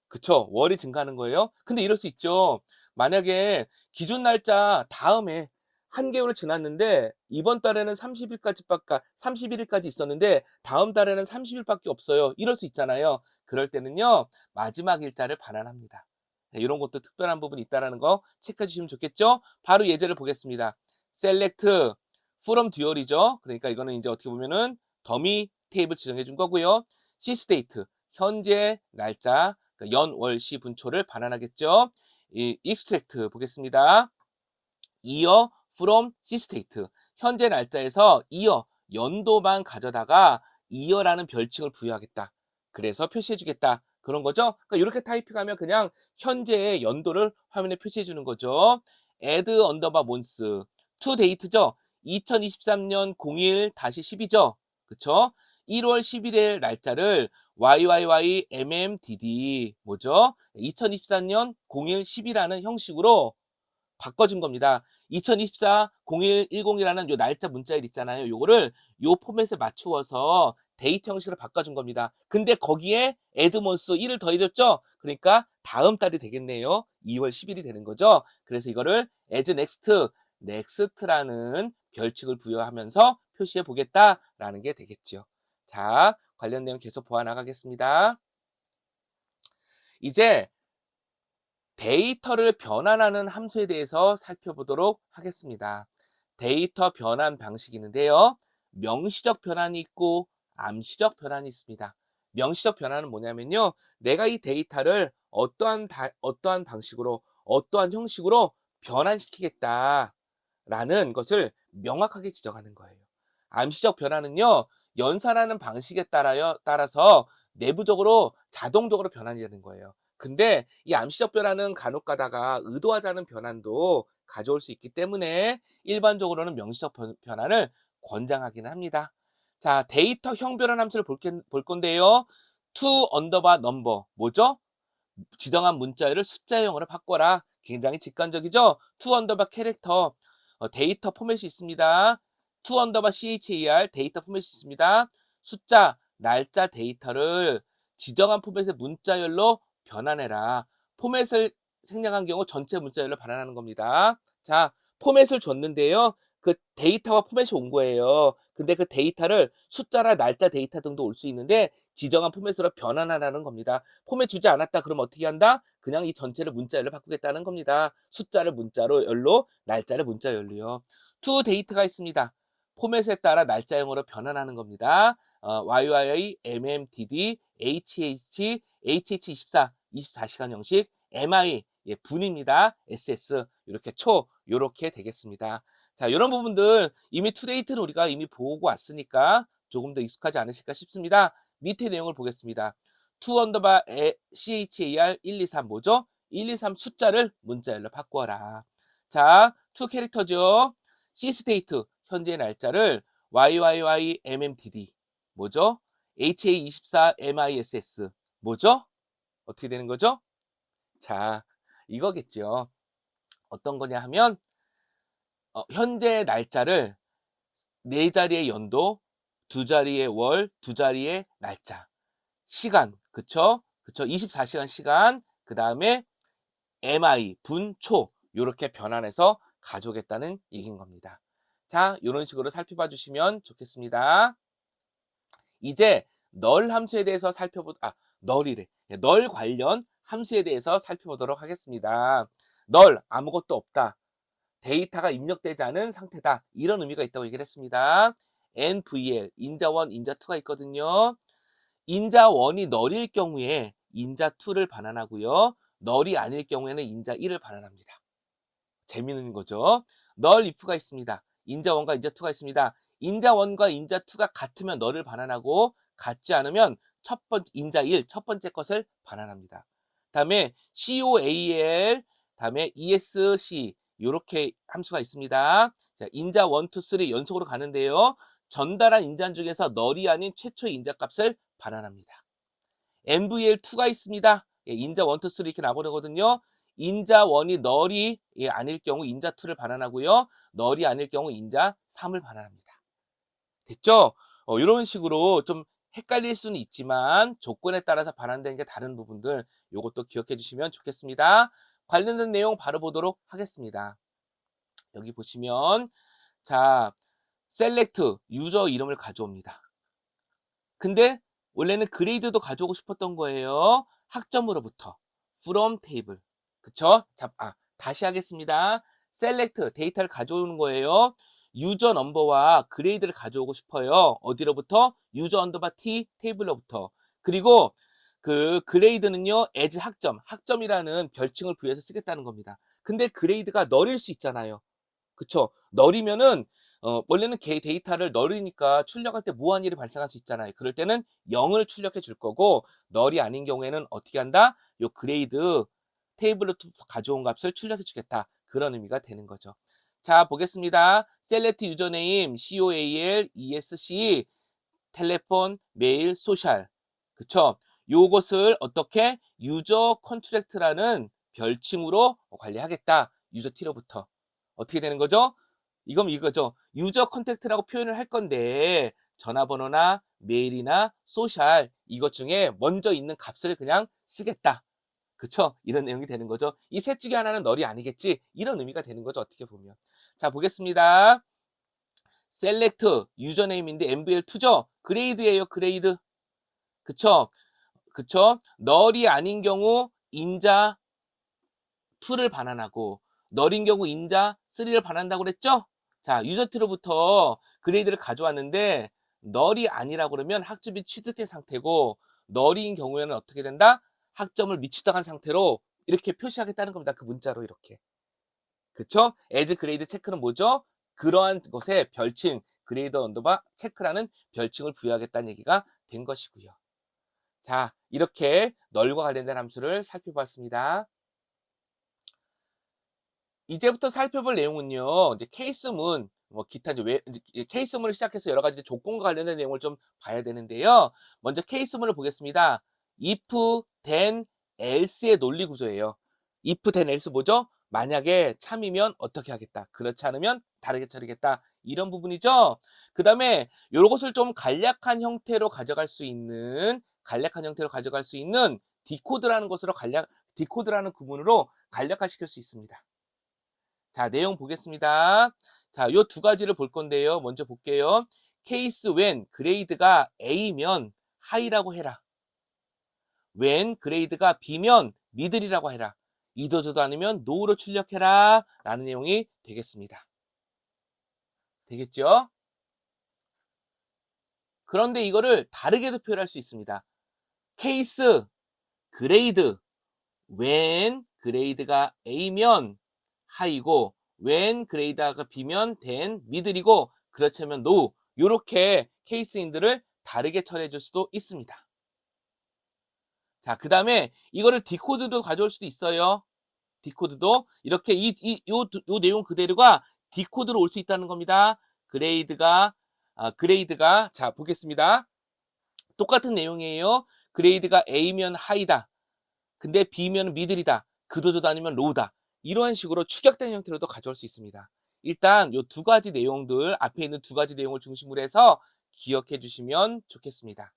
그쵸? 월이 증가하는 거예요. 근데 이럴 수 있죠. 만약에 기준 날짜 다음에 한 개월을 지났는데 이번 달에는 31일까지 있었는데 다음 달에는 30일밖에 없어요. 이럴 수 있잖아요. 그럴 때는요. 마지막 일자를 반환합니다. 네, 이런 것도 특별한 부분이 있다는 거 체크해 주시면 좋겠죠. 바로 예제를 보겠습니다. select from dual이죠. 그러니까 이거는 이제 어떻게 보면은 더미 테이블 지정해 준 거고요. sysdate 현재 날짜 연, 월, 시, 분초를 반환하겠죠. 이 extract 보겠습니다. year from sysdate 현재 날짜에서 year 연도만 가져다가 year라는 별칭을 부여하겠다. 그래서 표시해 주겠다. 그런 거죠. 그러니까 이렇게 타이핑하면 그냥 현재의 연도를 화면에 표시해 주는 거죠. add 언더바 months to date죠. 2023년 01-12죠. 그쵸? 1월 11일 날짜를 YYYMMDD 뭐죠? 2024년 01-10이라는 형식으로 바꿔준 겁니다. 2024 0110이라는 요 날짜 문자일 있잖아요. 요거를 요 포맷에 맞추어서 데이트 형식으로 바꿔준 겁니다. 근데 거기에 에드먼스 1을 더해줬죠? 그러니까 다음 달이 되겠네요. 2월 10일이 되는 거죠. 그래서 이거를 as next라는 별칭을 부여하면서 표시해 보겠다라는 게 되겠죠. 자, 관련 내용 계속 보아 나가겠습니다. 이제 데이터를 변환하는 함수에 대해서 살펴보도록 하겠습니다. 데이터 변환 방식이 있는데요. 명시적 변환이 있고 암시적 변환이 있습니다. 명시적 변환은 뭐냐면요. 내가 이 데이터를 어떠한 방식으로, 어떠한 형식으로 변환시키겠다라는 것을 명확하게 지정하는 거예요. 암시적 변환은요. 연산하는 방식에 따라서 내부적으로 자동적으로 변환이 되는 거예요. 근데 이 암시적 변환은 간혹 가다가 의도하지 않은 변환도 가져올 수 있기 때문에 일반적으로는 명시적 변환을 권장하기는 합니다. 자, 데이터형 변환 함수를 볼 건데요. to 언더바 넘버 뭐죠? 지정한 문자열을 숫자형으로 바꿔라. 굉장히 직관적이죠? to 언더바 캐릭터 데이터 포맷이 있습니다. to 언더바 char 데이터 포맷이 있습니다. 숫자, 날짜 데이터를 지정한 포맷의 문자열로 변환해라. 포맷을 생략한 경우 전체 문자열로 반환하는 겁니다. 자, 포맷을 줬는데요. 그 데이터와 포맷이 온 거예요. 근데 그 데이터를 숫자나 날짜 데이터 등도 올 수 있는데 지정한 포맷으로 변환하라는 겁니다. 포맷 주지 않았다 그러면 어떻게 한다? 그냥 이 전체를 문자열로 바꾸겠다는 겁니다. 숫자를 문자로 열로, 날짜를 문자열로요. to 데이터가 있습니다. 포맷에 따라 날짜형으로 변환하는 겁니다. YY, MMDD, HH24, 24시간 형식, MI, 예, 분입니다. SS, 이렇게 초, 이렇게 되겠습니다. 자, 이런 부분들 이미 투데이트는 우리가 이미 보고 왔으니까 조금 더 익숙하지 않으실까 싶습니다. 밑에 내용을 보겠습니다. to CHAR 123 뭐죠? 123 숫자를 문자열로 바꾸어라. 자, to 캐릭터죠. C 스테이트 현재의 날짜를 YYY MMDD 뭐죠? HA24 MISS 뭐죠? 어떻게 되는 거죠? 자, 이거겠죠. 어떤 거냐 하면 현재 날짜를 네 자리의 연도, 두 자리의 월, 두 자리의 날짜, 시간, 그쵸? 24시간 시간, 그 다음에 MI, 분, 초, 요렇게 변환해서 가져오겠다는 얘기인 겁니다. 자, 이런 식으로 살펴봐 주시면 좋겠습니다. 이제 널 함수에 대해서 널이래. 널 관련 함수에 대해서 살펴보도록 하겠습니다. 널, 아무것도 없다. 데이터가 입력되지 않은 상태다. 이런 의미가 있다고 얘기를 했습니다. NVL, 인자1, 인자2가 있거든요. 인자1이 널일 경우에 인자2를 반환하고요. 널이 아닐 경우에는 인자1을 반환합니다. 재미있는 거죠. 널 if가 있습니다. 인자1과 인자2가 있습니다. 인자1과 인자2가 같으면 널을 반환하고 같지 않으면 인자1, 첫 번째 것을 반환합니다. 다음에 COAL, 다음에 ESC 이렇게 함수가 있습니다. 자, 인자 1, 2, 3 연속으로 가는데요. 전달한 인자 중에서 널이 아닌 최초의 인자 값을 반환합니다. MVL2가 있습니다. 예, 인자 1, 2, 3 이렇게 나버리거든요. 인자 1이 널이 아닐 경우 인자 2를 반환하고요. 널이 아닐 경우 인자 3을 반환합니다. 됐죠? 이런 식으로 좀 헷갈릴 수는 있지만 조건에 따라서 반환되는 게 다른 부분들 이것도 기억해 주시면 좋겠습니다. 관련된 내용 바로 보도록 하겠습니다. 여기 보시면 자, select 유저 이름을 가져옵니다. 근데 원래는 그레이드도 가져오고 싶었던 거예요. 학점으로부터 from table. 그쵸? 자, 다시 하겠습니다. select 데이터를 가져오는 거예요. 유저 넘버와 그레이드를 가져오고 싶어요. 어디로부터? 유저 언더바 t 테이블로부터. 그리고 그 그레이드는요, as 학점이라는 별칭을 부여해서 쓰겠다는 겁니다. 근데 그레이드가 널일 수 있잖아요. 그쵸? 널이면은 원래는 데이터를 널이니까 출력할 때 무한 일이 발생할 수 있잖아요. 그럴 때는 0을 출력해 줄 거고 널이 아닌 경우에는 어떻게 한다? 요 그레이드 테이블로 가져온 값을 출력해 주겠다. 그런 의미가 되는 거죠. 자, 보겠습니다. select 유저네임 COAL ESC 텔레폰, 메일, 소셜. 그쵸? 요것을 어떻게 유저 컨트랙트라는 별칭으로 관리하겠다. 유저 티로부터. 어떻게 되는 거죠? 이거죠. 유저 컨택트라고 표현을 할 건데 전화번호나 메일이나 소셜 이것 중에 먼저 있는 값을 그냥 쓰겠다. 그쵸? 이런 내용이 되는 거죠. 이 셋 중에 하나는 널이 아니겠지? 이런 의미가 되는 거죠. 어떻게 보면. 자, 보겠습니다. select 유저네임인데 MVL2죠? 그레이드예요. 그레이드. 그쵸? 널이 아닌 경우 인자 2를 반환하고 널인 경우 인자 3를 반환한다고 그랬죠? 자, 유저2로부터 그레이드를 가져왔는데 널이 아니라 그러면 학점이 취득된 상태고 널인 경우에는 어떻게 된다? 학점을 미취득한 상태로 이렇게 표시하겠다는 겁니다. 그 문자로 이렇게. 그쵸? as grade 체크는 뭐죠? 그러한 것에 별칭, 그레이드 언더바 체크라는 별칭을 부여하겠다는 얘기가 된 것이고요. 자, 이렇게 널과 관련된 함수를 살펴봤습니다. 이제부터 살펴볼 내용은요, 이제 케이스문, 기타 이제 케이스문을 시작해서 여러 가지 조건과 관련된 내용을 좀 봐야 되는데요. 먼저 케이스문을 보겠습니다. if, then, else의 논리 구조예요. if, then, else 뭐죠? 만약에 참이면 어떻게 하겠다. 그렇지 않으면 다르게 처리겠다. 이런 부분이죠. 그 다음에 요것을 좀 간략한 형태로 가져갈 수 있는 디코드라는 디코드라는 구문으로 간략화시킬 수 있습니다. 자, 내용 보겠습니다. 자, 요 두 가지를 볼 건데요. 먼저 볼게요. case when 그레이드가 A면 high라고 해라. when 그레이드가 B면 middle이라고 해라. 이도저도 아니면 no로 출력해라. 라는 내용이 되겠습니다. 되겠죠? 그런데 이거를 다르게도 표현할 수 있습니다. case 그레이드 when 그레이드가 A면 high고 when 그레이드가 B면 then middle이고 그렇지 않으면 no 이렇게 케이스인들을 다르게 처리해 줄 수도 있습니다. 자, 그 다음에 이거를 디코드도 가져올 수도 있어요. 디코드도 이렇게 요 내용 그대로가 디코드로 올 수 있다는 겁니다. 그레이드가 자 보겠습니다. 똑같은 내용이에요. 그레이드가 A면 하이다. 근데 B면 미들이다. 그도저도 아니면 로우다. 이런 식으로 축약된 형태로도 가져올 수 있습니다. 일단 요 두 가지 내용들 앞에 있는 두 가지 내용을 중심으로 해서 기억해 주시면 좋겠습니다.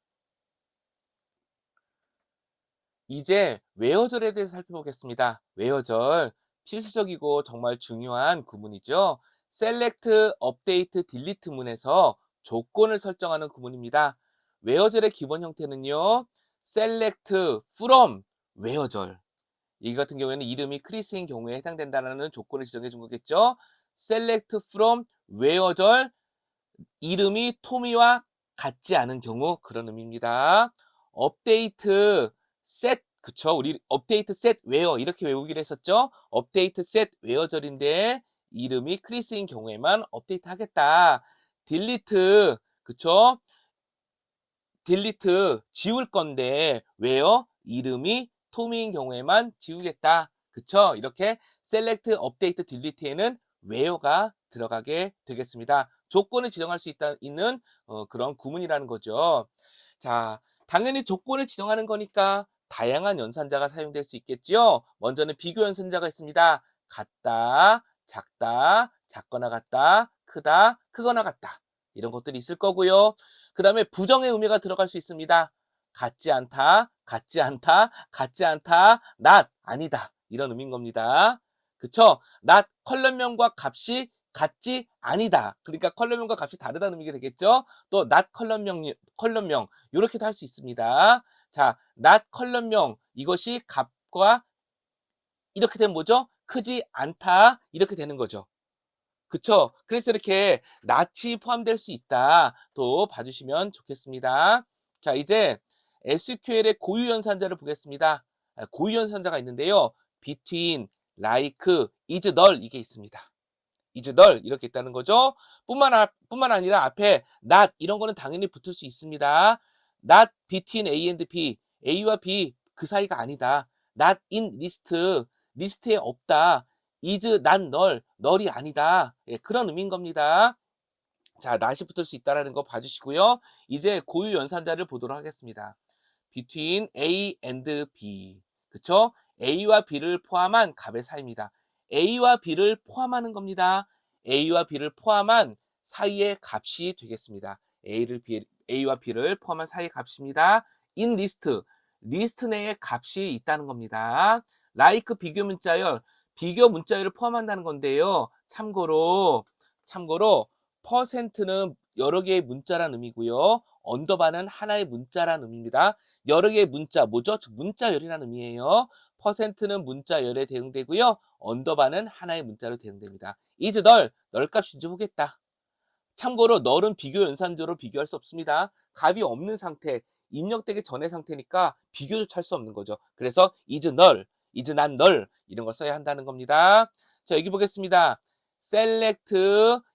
이제 웨어절에 대해서 살펴보겠습니다. 웨어절 필수적이고 정말 중요한 구문이죠. select, update, delete 문에서 조건을 설정하는 구문입니다. 웨어절의 기본 형태는요. select from 웨어절. 이 같은 경우에는 이름이 크리스인 경우에 해당된다는 조건을 지정해 준 거겠죠. select from 웨어절 이름이 토미와 같지 않은 경우 그런 의미입니다. 업데이트 셋 그쵸? 우리 업데이트 셋 웨어 이렇게 외우기로 했었죠. 업데이트 셋 웨어절인데 이름이 크리스인 경우에만 업데이트 하겠다. 딜리트 그쵸? 딜리트 지울 건데 웨어 이름이 토미인 경우에만 지우겠다. 그쵸? 이렇게 셀렉트 업데이트 딜리트에는 웨어가 들어가게 되겠습니다. 조건을 지정할 수 있는 그런 구문이라는 거죠. 자, 당연히 조건을 지정하는 거니까 다양한 연산자가 사용될 수 있겠지요. 먼저는 비교 연산자가 있습니다. 같다, 작다, 작거나 같다, 크다, 크거나 같다. 이런 것들이 있을 거고요. 그 다음에 부정의 의미가 들어갈 수 있습니다. 같지 않다, 같지 않다, 같지 않다, not, 아니다. 이런 의미인 겁니다. 그쵸? not 컬럼명과 값이 같지 아니다. 그러니까 컬럼명과 값이 다르다는 의미가 되겠죠? 또 not 컬럼명 이렇게도 할 수 있습니다. 자, not 컬럼명 이것이 값과 이렇게 되면 뭐죠? 크지 않다 이렇게 되는 거죠. 그쵸? 그래서 이렇게 not이 포함될 수 있다. 또 봐주시면 좋겠습니다. 자, 이제 SQL의 고유 연산자를 보겠습니다. 고유 연산자가 있는데요. between, like, is, null 이게 있습니다. is null 이렇게 있다는 거죠. 뿐만 아니라 앞에 not 이런 거는 당연히 붙을 수 있습니다. not between A and B, A와 B 그 사이가 아니다. not in list, 리스트에 없다. is not null, null이 아니다. 예, 그런 의미인 겁니다. 자, not이 붙을 수 있다는 거 봐주시고요. 이제 고유 연산자를 보도록 하겠습니다. between A and B. 그쵸? A와 B를 포함한 값의 사이입니다. A와 B를 포함하는 겁니다. A와 B를 포함한 사이의 값이 되겠습니다. A와 B를 포함한 사이의 값입니다. in list, 리스트 내에 값이 있다는 겁니다. like 비교 문자열을 포함한다는 건데요. 참고로 퍼센트는 여러 개의 문자란 의미고요. 언더바는 하나의 문자란 의미입니다. 여러 개의 문자, 뭐죠? 문자열이라는 의미예요. 퍼센트는 문자열에 대응되고요. 언더바는 하나의 문자로 대응됩니다. is null, null 값 인정하겠다. 참고로 null은 비교 연산자로 비교할 수 없습니다. 값이 없는 상태, 입력되기 전의 상태니까 비교조차 할 수 없는 거죠. 그래서 is null, is not null 이런 걸 써야 한다는 겁니다. 자, 여기 보겠습니다. select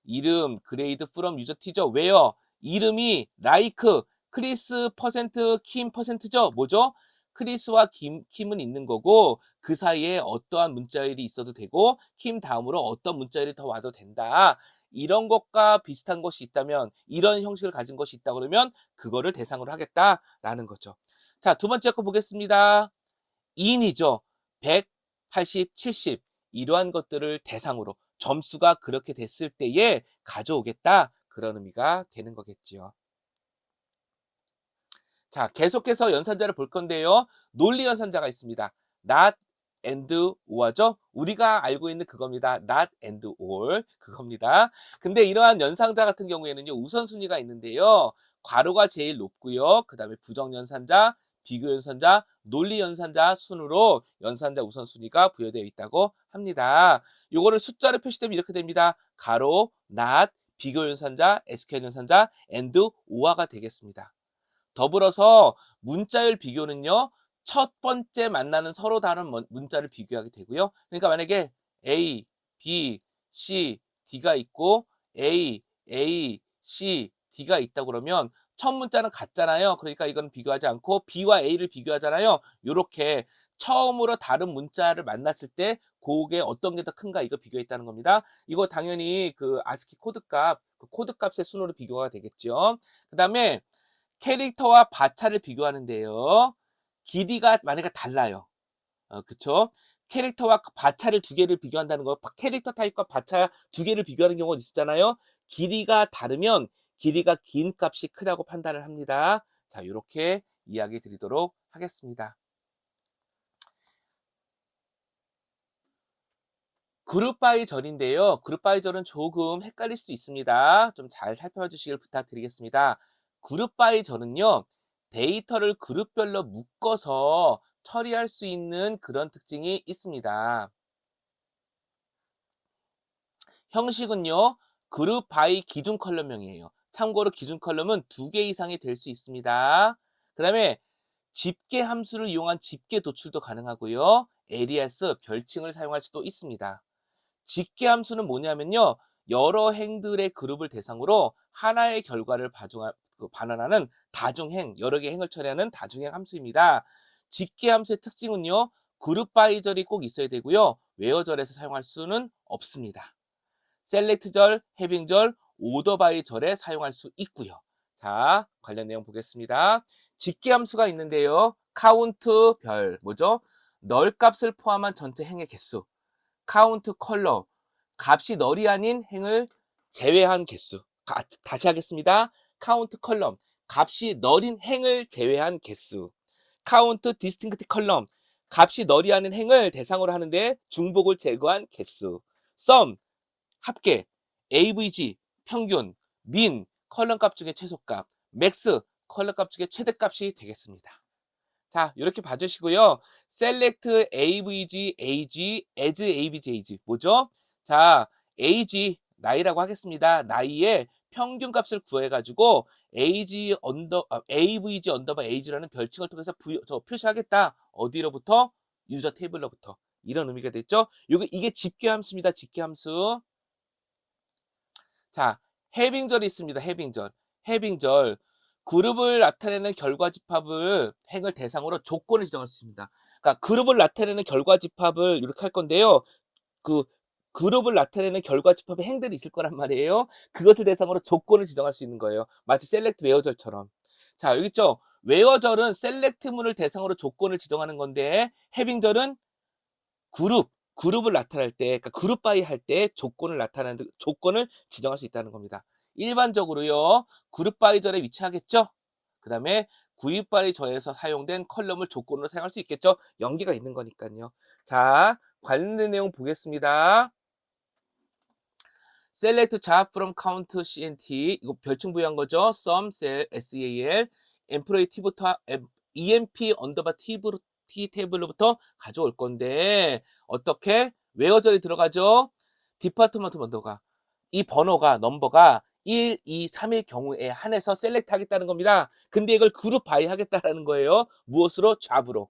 이름 grade from user teacher where 이름이 like 크리스 퍼센트 킴 퍼센트죠. 뭐죠? 크리스와 킴은 있는 거고 그 사이에 어떠한 문자열이 있어도 되고 킴 다음으로 어떤 문자열이 더 와도 된다. 이런 것과 비슷한 것이 있다면 이런 형식을 가진 것이 있다 그러면 그거를 대상으로 하겠다라는 거죠. 자, 두 번째 거 보겠습니다. 인이죠. 100, 80, 70 이러한 것들을 대상으로 점수가 그렇게 됐을 때에 가져오겠다 그런 의미가 되는 거겠지요. 자, 계속해서 연산자를 볼 건데요. 논리 연산자가 있습니다. not and or죠. 우리가 알고 있는 그겁니다. not and or 그겁니다. 근데 이러한 연산자 같은 경우에는요. 우선순위가 있는데요. 괄호가 제일 높고요. 그 다음에 부정연산자, 비교연산자, 논리연산자 순으로 연산자 우선순위가 부여되어 있다고 합니다. 요거를 숫자로 표시되면 이렇게 됩니다. 가로, not, 비교연산자, SQL연산자, and, or가 되겠습니다. 더불어서 문자열 비교는요. 첫 번째 만나는 서로 다른 문자를 비교하게 되고요. 그러니까 만약에 A, B, C, D가 있고 A, C, D가 있다 그러면 첫 문자는 같잖아요. 그러니까 이건 비교하지 않고 B와 A를 비교하잖아요. 요렇게 처음으로 다른 문자를 만났을 때 그게 어떤 게 더 큰가 이거 비교했다는 겁니다. 이거 당연히 그 아스키 코드값, 그 코드값의 순으로 비교가 되겠죠. 그다음에 캐릭터와 바차를 비교하는데요. 길이가 만약에 달라요. 그쵸? 캐릭터와 바차를 두 개를 비교한다는 거, 캐릭터 타입과 바차 두 개를 비교하는 경우가 있었잖아요. 길이가 다르면 길이가 긴 값이 크다고 판단을 합니다. 자, 이렇게 이야기 드리도록 하겠습니다. 그룹 바이 절인데요. 그룹 바이 절은 조금 헷갈릴 수 있습니다. 좀 잘 살펴봐 주시길 부탁드리겠습니다. 그룹 바이 절은요. 데이터를 그룹별로 묶어서 처리할 수 있는 그런 특징이 있습니다. 형식은요. 그룹 바이 기준 컬럼명이에요. 참고로 기준 컬럼은 2개 이상이 될 수 있습니다. 그 다음에 집계 함수를 이용한 집계 도출도 가능하고요. alias 별칭을 사용할 수도 있습니다. 집계 함수는 뭐냐면요. 여러 행들의 그룹을 대상으로 하나의 결과를 반환하는 다중행, 여러 개의 행을 처리하는 다중행 함수입니다. 집계 함수의 특징은요. 그룹 바이 절이 꼭 있어야 되고요. 웨어절에서 사용할 수는 없습니다. 셀렉트절, 해빙절, 오더 바이 절에 사용할 수 있고요. 자, 관련 내용 보겠습니다. 집계 함수가 있는데요. 카운트 별, 뭐죠? 널 값을 포함한 전체 행의 개수. 카운트 컬러, 값이 널이 아닌 행을 제외한 개수. 다시 하겠습니다. 카운트 컬럼, 값이 널인 행을 제외한 개수. 카운트 디스팅크트 컬럼, 값이 널이 아닌 행을 대상으로 하는데 중복을 제거한 개수. 썸, 합계, AVG, 평균, 민, 컬럼값 중에 최소값, 맥스, 컬럼값 중에 최대값이 되겠습니다. 자, 이렇게 봐주시고요. select avg, ag, as avg, age. 뭐죠? 자, age, 나이라고 하겠습니다. 나이에 평균값을 구해가지고 avg 언더바 age라는 별칭을 통해서 표시하겠다. 어디로부터? 유저 테이블로부터. 이런 의미가 됐죠? 이게 집계 함수입니다. 집계 함수. 자, 해빙절이 있습니다. 해빙절. 해빙절. 그룹을 나타내는 결과집합을 행을 대상으로 조건을 지정할 수 있습니다. 그러니까 그룹을 나타내는 결과집합을 이렇게 할 건데요. 그 그룹을 나타내는 결과집합의 행들이 있을 거란 말이에요. 그것을 대상으로 조건을 지정할 수 있는 거예요. 마치 셀렉트 웨어절처럼. 자, 여기 있죠. 웨어절은 셀렉트문을 대상으로 조건을 지정하는 건데 해빙절은 그룹을 나타낼 때, 그러니까 그룹 바이 할 때 조건을 지정할 수 있다는 겁니다. 일반적으로요, 그룹 바이 절에 위치하겠죠? 그 다음에 구입 바이 절에서 사용된 컬럼을 조건으로 사용할 수 있겠죠? 연계가 있는 거니까요. 자, 관련된 내용 보겠습니다. select job from count cnt, 이거 별칭 부여한 거죠? sum, SEAL, employee t부터 emp 언더바 t 테이블로부터 가져올 건데 어떻게? 웨어절이 들어가죠? 디파트먼트 번호가 이 번호가 넘버가 1, 2, 3일 경우에 한해서 셀렉트 하겠다는 겁니다. 근데 이걸 그룹 바이 하겠다라는 거예요. 무엇으로? 잡으로.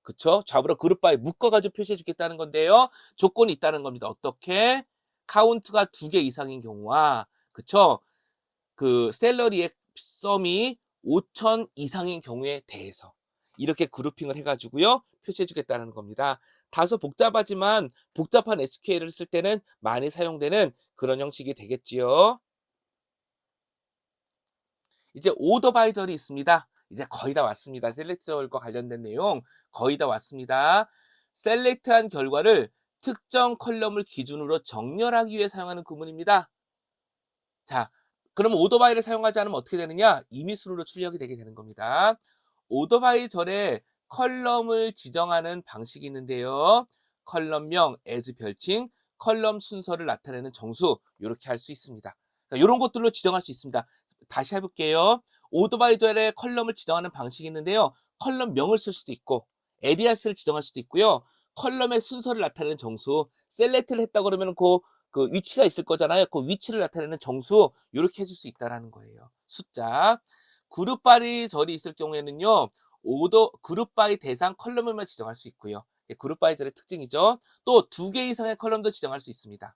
그쵸? 잡으로 그룹 바이 묶어가지고 표시해 주겠다는 건데요. 조건이 있다는 겁니다. 어떻게? 카운트가 2개 이상인 경우와 그쵸? 그 셀러리의 썸이 5천 이상인 경우에 대해서 이렇게 그룹핑을 해가지고요 표시해 주겠다는 겁니다. 다소 복잡하지만 복잡한 SQL을 쓸 때는 많이 사용되는 그런 형식이 되겠지요. 이제 오더 바이 절이 있습니다. 이제 거의 다 왔습니다. 셀렉트절과 관련된 내용 거의 다 왔습니다. 셀렉트한 결과를 특정 컬럼을 기준으로 정렬하기 위해 사용하는 구문입니다. 자, 그러면 오더바이를 사용하지 않으면 어떻게 되느냐? 임의수로 출력이 되게 되는 겁니다. 오더바이 절에 컬럼을 지정하는 방식이 있는데요. 컬럼명, as 별칭, 컬럼 순서를 나타내는 정수 이렇게 할 수 있습니다. 그러니까 이런 것들로 지정할 수 있습니다. 다시 해볼게요. 오더바이 절에 컬럼을 지정하는 방식이 있는데요. 컬럼명을 쓸 수도 있고 에리아스를 지정할 수도 있고요. 컬럼의 순서를 나타내는 정수, 셀렉트를 했다 그러면 그 위치가 있을 거잖아요. 그 위치를 나타내는 정수 이렇게 해줄 수 있다라는 거예요. 숫자. 그룹 바이 절이 있을 경우에는요. 그룹 바이 대상 컬럼을만 지정할 수 있고요. 그룹 바이 절의 특징이죠. 또 2개 이상의 컬럼도 지정할 수 있습니다.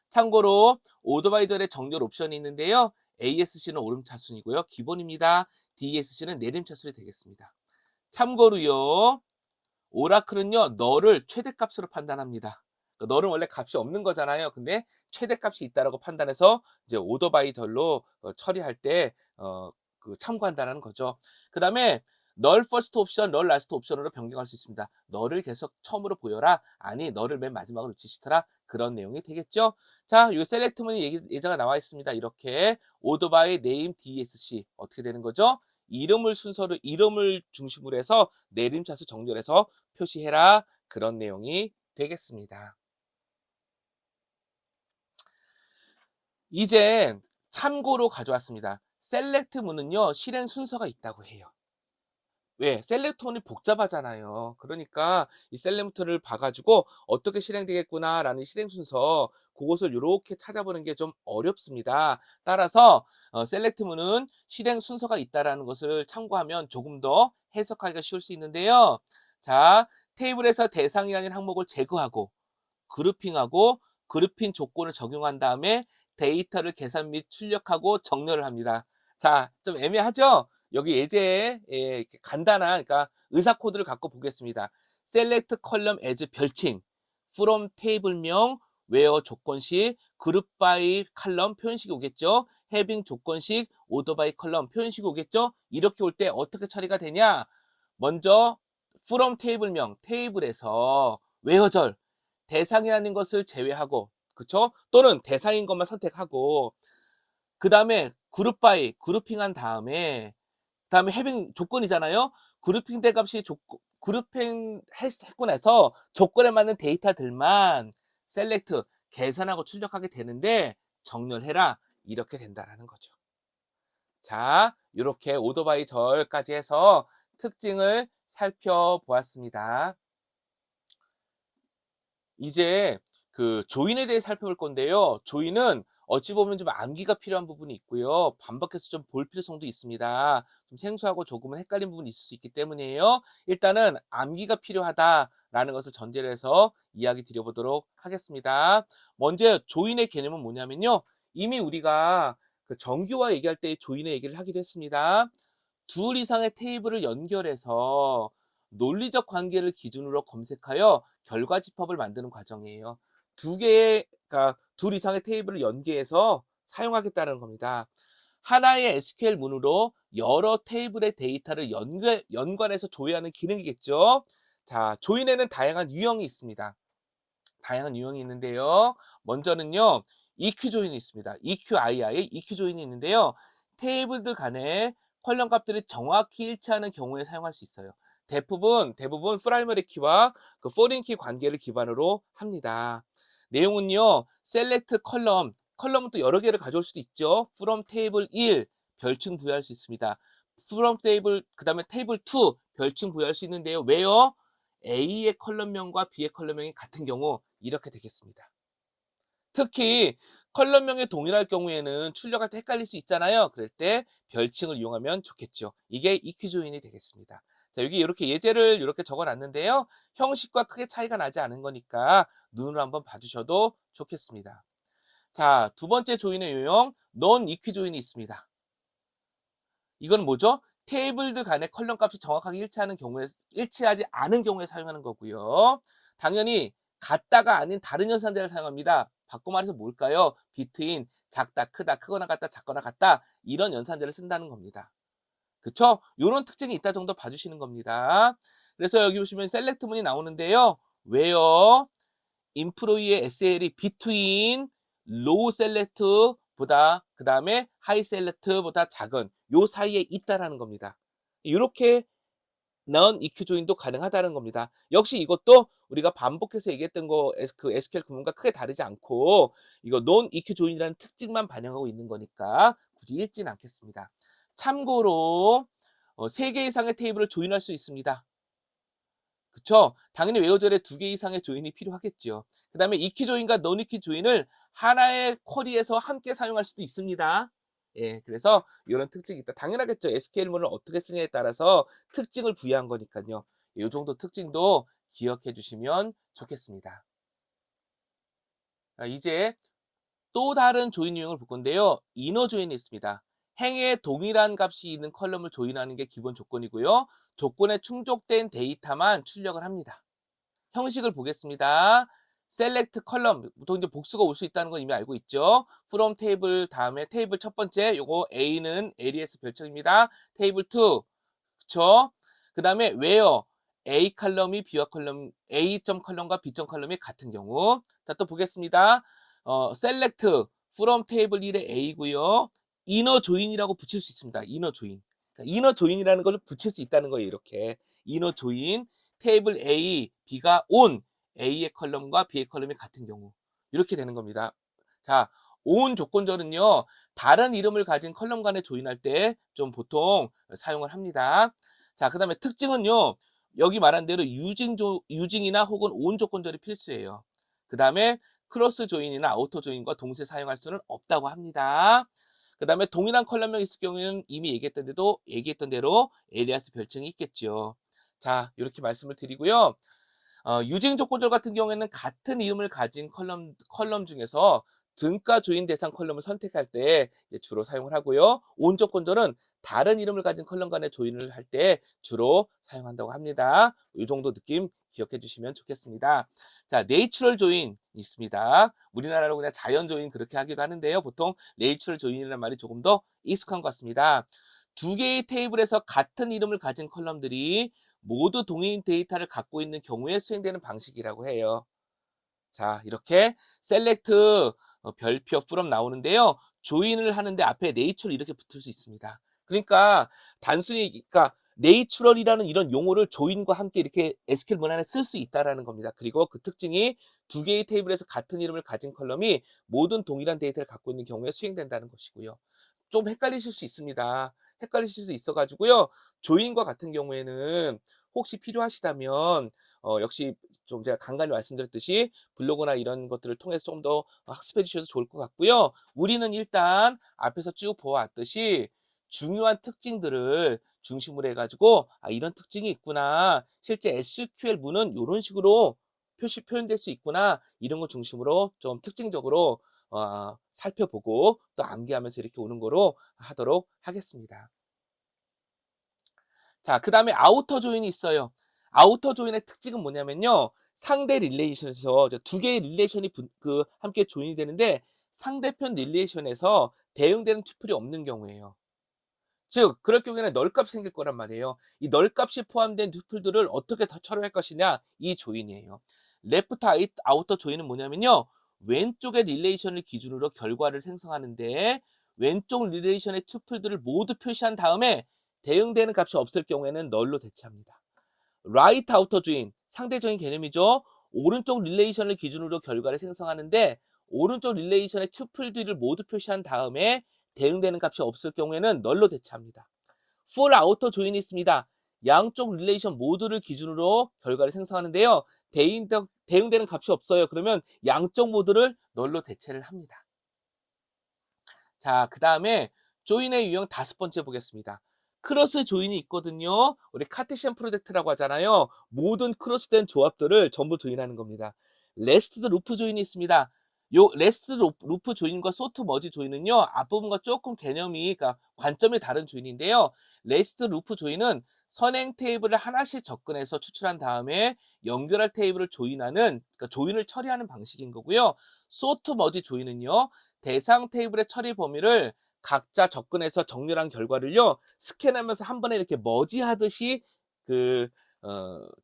참고로 오더 바이 절에 정렬 옵션이 있는데요. ASC는 오름차순이고요. 기본입니다. DSC는 내림차순이 되겠습니다. 참고로요. 오라클은요. 너를 최대값으로 판단합니다. 너는 원래 값이 없는 거잖아요. 근데 최대값이 있다라고 판단해서 이제 오더 바이 절로 처리할 때 참고한다는 거죠. 그 다음에 널 퍼스트 옵션, 널 라스트 옵션으로 변경할 수 있습니다. 너를 계속 처음으로 보여라. 아니, 너를 맨 마지막으로 위치시켜라. 그런 내용이 되겠죠. 자, 요 셀렉트문이 예제가 나와 있습니다. 이렇게 오더 바이 네임 DSC 어떻게 되는 거죠? 이름을 중심으로 해서 내림차수 정렬해서 표시해라. 그런 내용이 되겠습니다. 이제 참고로 가져왔습니다. 셀렉트문은요. 실행 순서가 있다고 해요. 왜? 셀렉트문이 복잡하잖아요. 그러니까 이 셀렉트를 봐가지고 어떻게 실행되겠구나라는 실행 순서 그것을 이렇게 찾아보는 게 좀 어렵습니다. 따라서 셀렉트문은 실행 순서가 있다라는 것을 참고하면 조금 더 해석하기가 쉬울 수 있는데요. 자, 테이블에서 대상이 아닌 항목을 제거하고 그룹핑하고 그룹핑 조건을 적용한 다음에 데이터를 계산 및 출력하고 정렬을 합니다. 자, 좀 애매하죠? 여기 예제에 이렇게 간단한 그러니까 의사 코드를 갖고 보겠습니다. select column as 별칭, from table명, where 조건식, group by column 표현식이 오겠죠? having 조건식, order by column 표현식이 오겠죠? 이렇게 올 때 어떻게 처리가 되냐? 먼저 from table명, 테이블에서 where절 대상이라는 것을 제외하고, 그쵸? 또는 대상인 것만 선택하고, 그 다음에 그룹 바이, 그룹핑한 다음에, 그다음에 해빙 조건이잖아요. 그룹핑 대값이 그룹핑 했고 나서 조건에 맞는 데이터들만 셀렉트, 계산하고 출력하게 되는데 정렬해라. 이렇게 된다라는 거죠. 자, 이렇게 오더 바이 절까지 해서 특징을 살펴보았습니다. 이제 그 조인에 대해 살펴볼 건데요. 조인은 어찌 보면 좀 암기가 필요한 부분이 있고요. 반복해서 좀 볼 필요성도 있습니다. 좀 생소하고 조금은 헷갈린 부분이 있을 수 있기 때문이에요. 일단은 암기가 필요하다라는 것을 전제로 해서 이야기 드려보도록 하겠습니다. 먼저 조인의 개념은 뭐냐면요. 이미 우리가 그 정규화 얘기할 때 조인의 얘기를 하기도 했습니다. 둘 이상의 테이블을 연결해서 논리적 관계를 기준으로 검색하여 결과 집합을 만드는 과정이에요. 그러니까 둘 이상의 테이블을 연계해서 사용하겠다는 겁니다. 하나의 SQL 문으로 여러 테이블의 데이터를 연관해서 조회하는 기능이겠죠. 자, 조인에는 다양한 유형이 있습니다. 다양한 유형이 있는데요. 먼저는요, EQ 조인이 있습니다. EQII, EQ 조인이 있는데요. 테이블들 간에 컬럼 값들이 정확히 일치하는 경우에 사용할 수 있어요. 대부분 프라이머리 키와 그 포린 키 관계를 기반으로 합니다. 내용은요, 셀렉트 컬럼은 또 여러 개를 가져올 수도 있죠. from 테이블 1 별칭 부여할 수 있습니다. from 테이블 그다음에 테이블 2 별칭 부여할 수 있는데요. 왜요? A의 컬럼명과 B의 컬럼명이 같은 경우 이렇게 되겠습니다. 특히 컬럼명이 동일할 경우에는 출력할 때 헷갈릴 수 있잖아요. 그럴 때 별칭을 이용하면 좋겠죠. 이게 EQ 조인이 되겠습니다. 자, 여기 이렇게 예제를 이렇게 적어놨는데요. 형식과 크게 차이가 나지 않은 거니까 눈으로 한번 봐주셔도 좋겠습니다. 자, 두 번째 조인의 유형, non EQ 조인이 있습니다. 이건 뭐죠? 테이블들 간의 컬럼 값이 정확하게 일치하지 않은 경우에 사용하는 거고요. 당연히 같다가 아닌 다른 연산자를 사용합니다. 바꿔 말해서 뭘까요? between, 작다, 크다, 크거나 같다, 작거나 같다 이런 연산자를 쓴다는 겁니다. 그쵸? 이런 특징이 있다 정도 봐주시는 겁니다. 그래서 여기 보시면 셀렉트 문이 나오는데요. where employee의 SL이 between, low select, 보다 그 다음에 하이 셀렉트보다 작은 요 사이에 있다라는 겁니다. 이렇게 넌 EQ 조인도 가능하다는 겁니다. 역시 이것도 우리가 반복해서 얘기했던 거 그 SQL 구문과 크게 다르지 않고 이거 논 EQ 조인이라는 특징만 반영하고 있는 거니까 굳이 읽지는 않겠습니다. 참고로 3개 이상의 테이블을 조인할 수 있습니다. 그쵸? 당연히 웨어절에 2개 이상의 조인이 필요하겠죠. 그 다음에 EQ 조인과 논 EQ 조인을 하나의 쿼리에서 함께 사용할 수도 있습니다. 예, 그래서 이런 특징이 있다. 당연하겠죠. SQL문을 어떻게 쓰냐에 따라서 특징을 부여한 거니까요. 이 정도 특징도 기억해 주시면 좋겠습니다. 자, 이제 또 다른 조인 유형을 볼 건데요. 이너 조인이 있습니다. 행에 동일한 값이 있는 컬럼을 조인하는 게 기본 조건이고요. 조건에 충족된 데이터만 출력을 합니다. 형식을 보겠습니다. select 컬럼, 보통 이제 복수가 올 수 있다는 건 이미 알고 있죠. from 테이블 다음에 테이블 첫 번째 요거 A는 alias 별칭입니다. 테이블 2, 그쵸? 그 다음에 where A 컬럼이 B와 컬럼, A 점 컬럼과 B 점 컬럼이 같은 경우. 자, 또 보겠습니다. select from 테이블 1의 A고요. inner join이라고 붙일 수 있습니다. inner join. 그러니까 inner join이라는 걸 붙일 수 있다는 거예요. 이렇게 inner join 테이블 A, B가 on A의 컬럼과 B의 컬럼이 같은 경우 이렇게 되는 겁니다. 자, on 조건절은요. 다른 이름을 가진 컬럼 간에 조인할 때 좀 보통 사용을 합니다. 자, 그 다음에 특징은요. 여기 말한 대로 유징이나 혹은 on 조건절이 필수예요. 그 다음에 크로스 조인이나 아우터 조인과 동시에 사용할 수는 없다고 합니다. 그 다음에 동일한 컬럼명 있을 경우에는 이미 얘기했던 대로 에리아스 별칭이 있겠죠. 자, 이렇게 말씀을 드리고요. 유징 조건절 같은 경우에는 같은 이름을 가진 컬럼 중에서 등가 조인 대상 컬럼을 선택할 때 주로 사용을 하고요. 온 조건절은 다른 이름을 가진 컬럼 간의 조인을 할 때 주로 사용한다고 합니다. 이 정도 느낌 기억해 주시면 좋겠습니다. 자, 네이처럴 조인 있습니다. 우리나라로 그냥 자연 조인 그렇게 하기도 하는데요. 보통 네이처럴 조인이라는 말이 조금 더 익숙한 것 같습니다. 2개의 테이블에서 같은 이름을 가진 컬럼들이 모두 동일 데이터를 갖고 있는 경우에 수행되는 방식이라고 해요. 자, 이렇게 select 별표 from 나오는데요. 조인을 하는데 앞에 natural 이렇게 붙을 수 있습니다. 그러니까 단순히 그러니까 natural이라는 이런 용어를 조인과 함께 이렇게 SQL 문안에 쓸 수 있다라는 겁니다. 그리고 그 특징이 2개의 테이블에서 같은 이름을 가진 컬럼이 모든 동일한 데이터를 갖고 있는 경우에 수행된다는 것이고요. 좀 헷갈리실 수 있습니다. 헷갈리실 수 있어가지고요. 조인과 같은 경우에는 혹시 필요하시다면 역시 좀 제가 간간히 말씀드렸듯이 블로그나 이런 것들을 통해서 좀 더 학습해 주셔도 좋을 것 같고요. 우리는 일단 앞에서 쭉 보아왔듯이 중요한 특징들을 중심으로 해가지고 이런 특징이 있구나. 실제 SQL 문은 이런 식으로 표현될 수 있구나. 이런 거 중심으로 좀 특징적으로 살펴보고 또 암기하면서 이렇게 오는 거로 하도록 하겠습니다. 자, 그 다음에 아우터 조인이 있어요. 아우터 조인의 특징은 뭐냐면요. 상대 릴레이션에서 2개의 릴레이션이 함께 조인이 되는데 상대편 릴레이션에서 대응되는 튜플이 없는 경우예요. 즉, 그럴 경우에는 널값이 생길 거란 말이에요. 이 널값이 포함된 튜플들을 어떻게 더 처리할 것이냐? 이 조인이에요. 레프트 아우터 조인은 뭐냐면요. 왼쪽의 릴레이션을 기준으로 결과를 생성하는데 왼쪽 릴레이션의 튜플들을 모두 표시한 다음에 대응되는 값이 없을 경우에는 널로 대체합니다. 라이트 아우터 조인, 상대적인 개념이죠. 오른쪽 릴레이션을 기준으로 결과를 생성하는데 오른쪽 릴레이션의 튜플들을 모두 표시한 다음에 대응되는 값이 없을 경우에는 널로 대체합니다. 풀 아우터 조인이 있습니다. 양쪽 릴레이션 모두를 기준으로 결과를 생성하는데요. 대응되는 값이 없어요. 그러면 양쪽 모두를 널로 대체를 합니다. 자, 그 다음에 조인의 유형 5번째 보겠습니다. 크로스 조인이 있거든요. 우리 카테시안 프로젝트라고 하잖아요. 모든 크로스된 조합들을 전부 조인하는 겁니다. 레스트 루프 조인이 있습니다. 요 레스트 루프 조인과 소트 머지 조인은요. 앞부분과 조금 개념이 그러니까 관점이 다른 조인인데요. 레스트 루프 조인은 선행 테이블을 하나씩 접근해서 추출한 다음에 연결할 테이블을 조인하는 그러니까 조인을 처리하는 방식인 거고요. 소트 머지 조인은요. 대상 테이블의 처리 범위를 각자 접근해서 정렬한 결과를요 스캔하면서 한 번에 이렇게 머지하듯이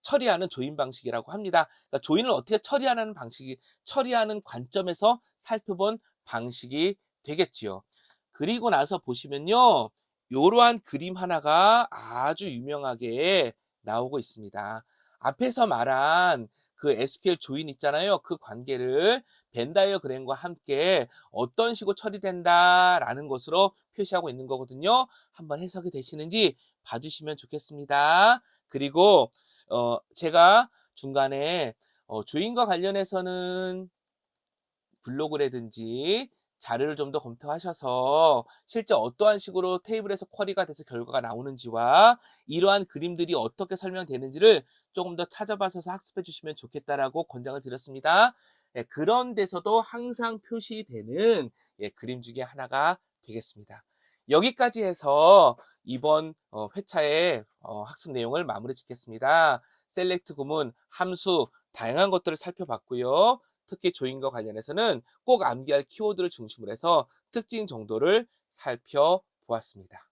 처리하는 조인 방식이라고 합니다. 그러니까 조인을 어떻게 처리하는 관점에서 살펴본 방식이 되겠지요. 그리고 나서 보시면요. 요러한 그림 하나가 아주 유명하게 나오고 있습니다. 앞에서 말한 그 SQL 조인 있잖아요. 그 관계를 벤 다이어그램과 함께 어떤 식으로 처리된다라는 것으로 표시하고 있는 거거든요. 한번 해석이 되시는지 봐주시면 좋겠습니다. 그리고 제가 중간에 조인과 관련해서는 블로그라든지 자료를 좀 더 검토하셔서 실제 어떠한 식으로 테이블에서 쿼리가 돼서 결과가 나오는지와 이러한 그림들이 어떻게 설명되는지를 조금 더 찾아봐서 학습해 주시면 좋겠다라고 권장을 드렸습니다. 예, 그런 데서도 항상 표시되는 그림 중에 하나가 되겠습니다. 여기까지 해서 이번 회차의 학습 내용을 마무리 짓겠습니다. 셀렉트 구문, 함수, 다양한 것들을 살펴봤고요. 특히 조인과 관련해서는 꼭 암기할 키워드를 중심으로 해서 특징 정도를 살펴보았습니다.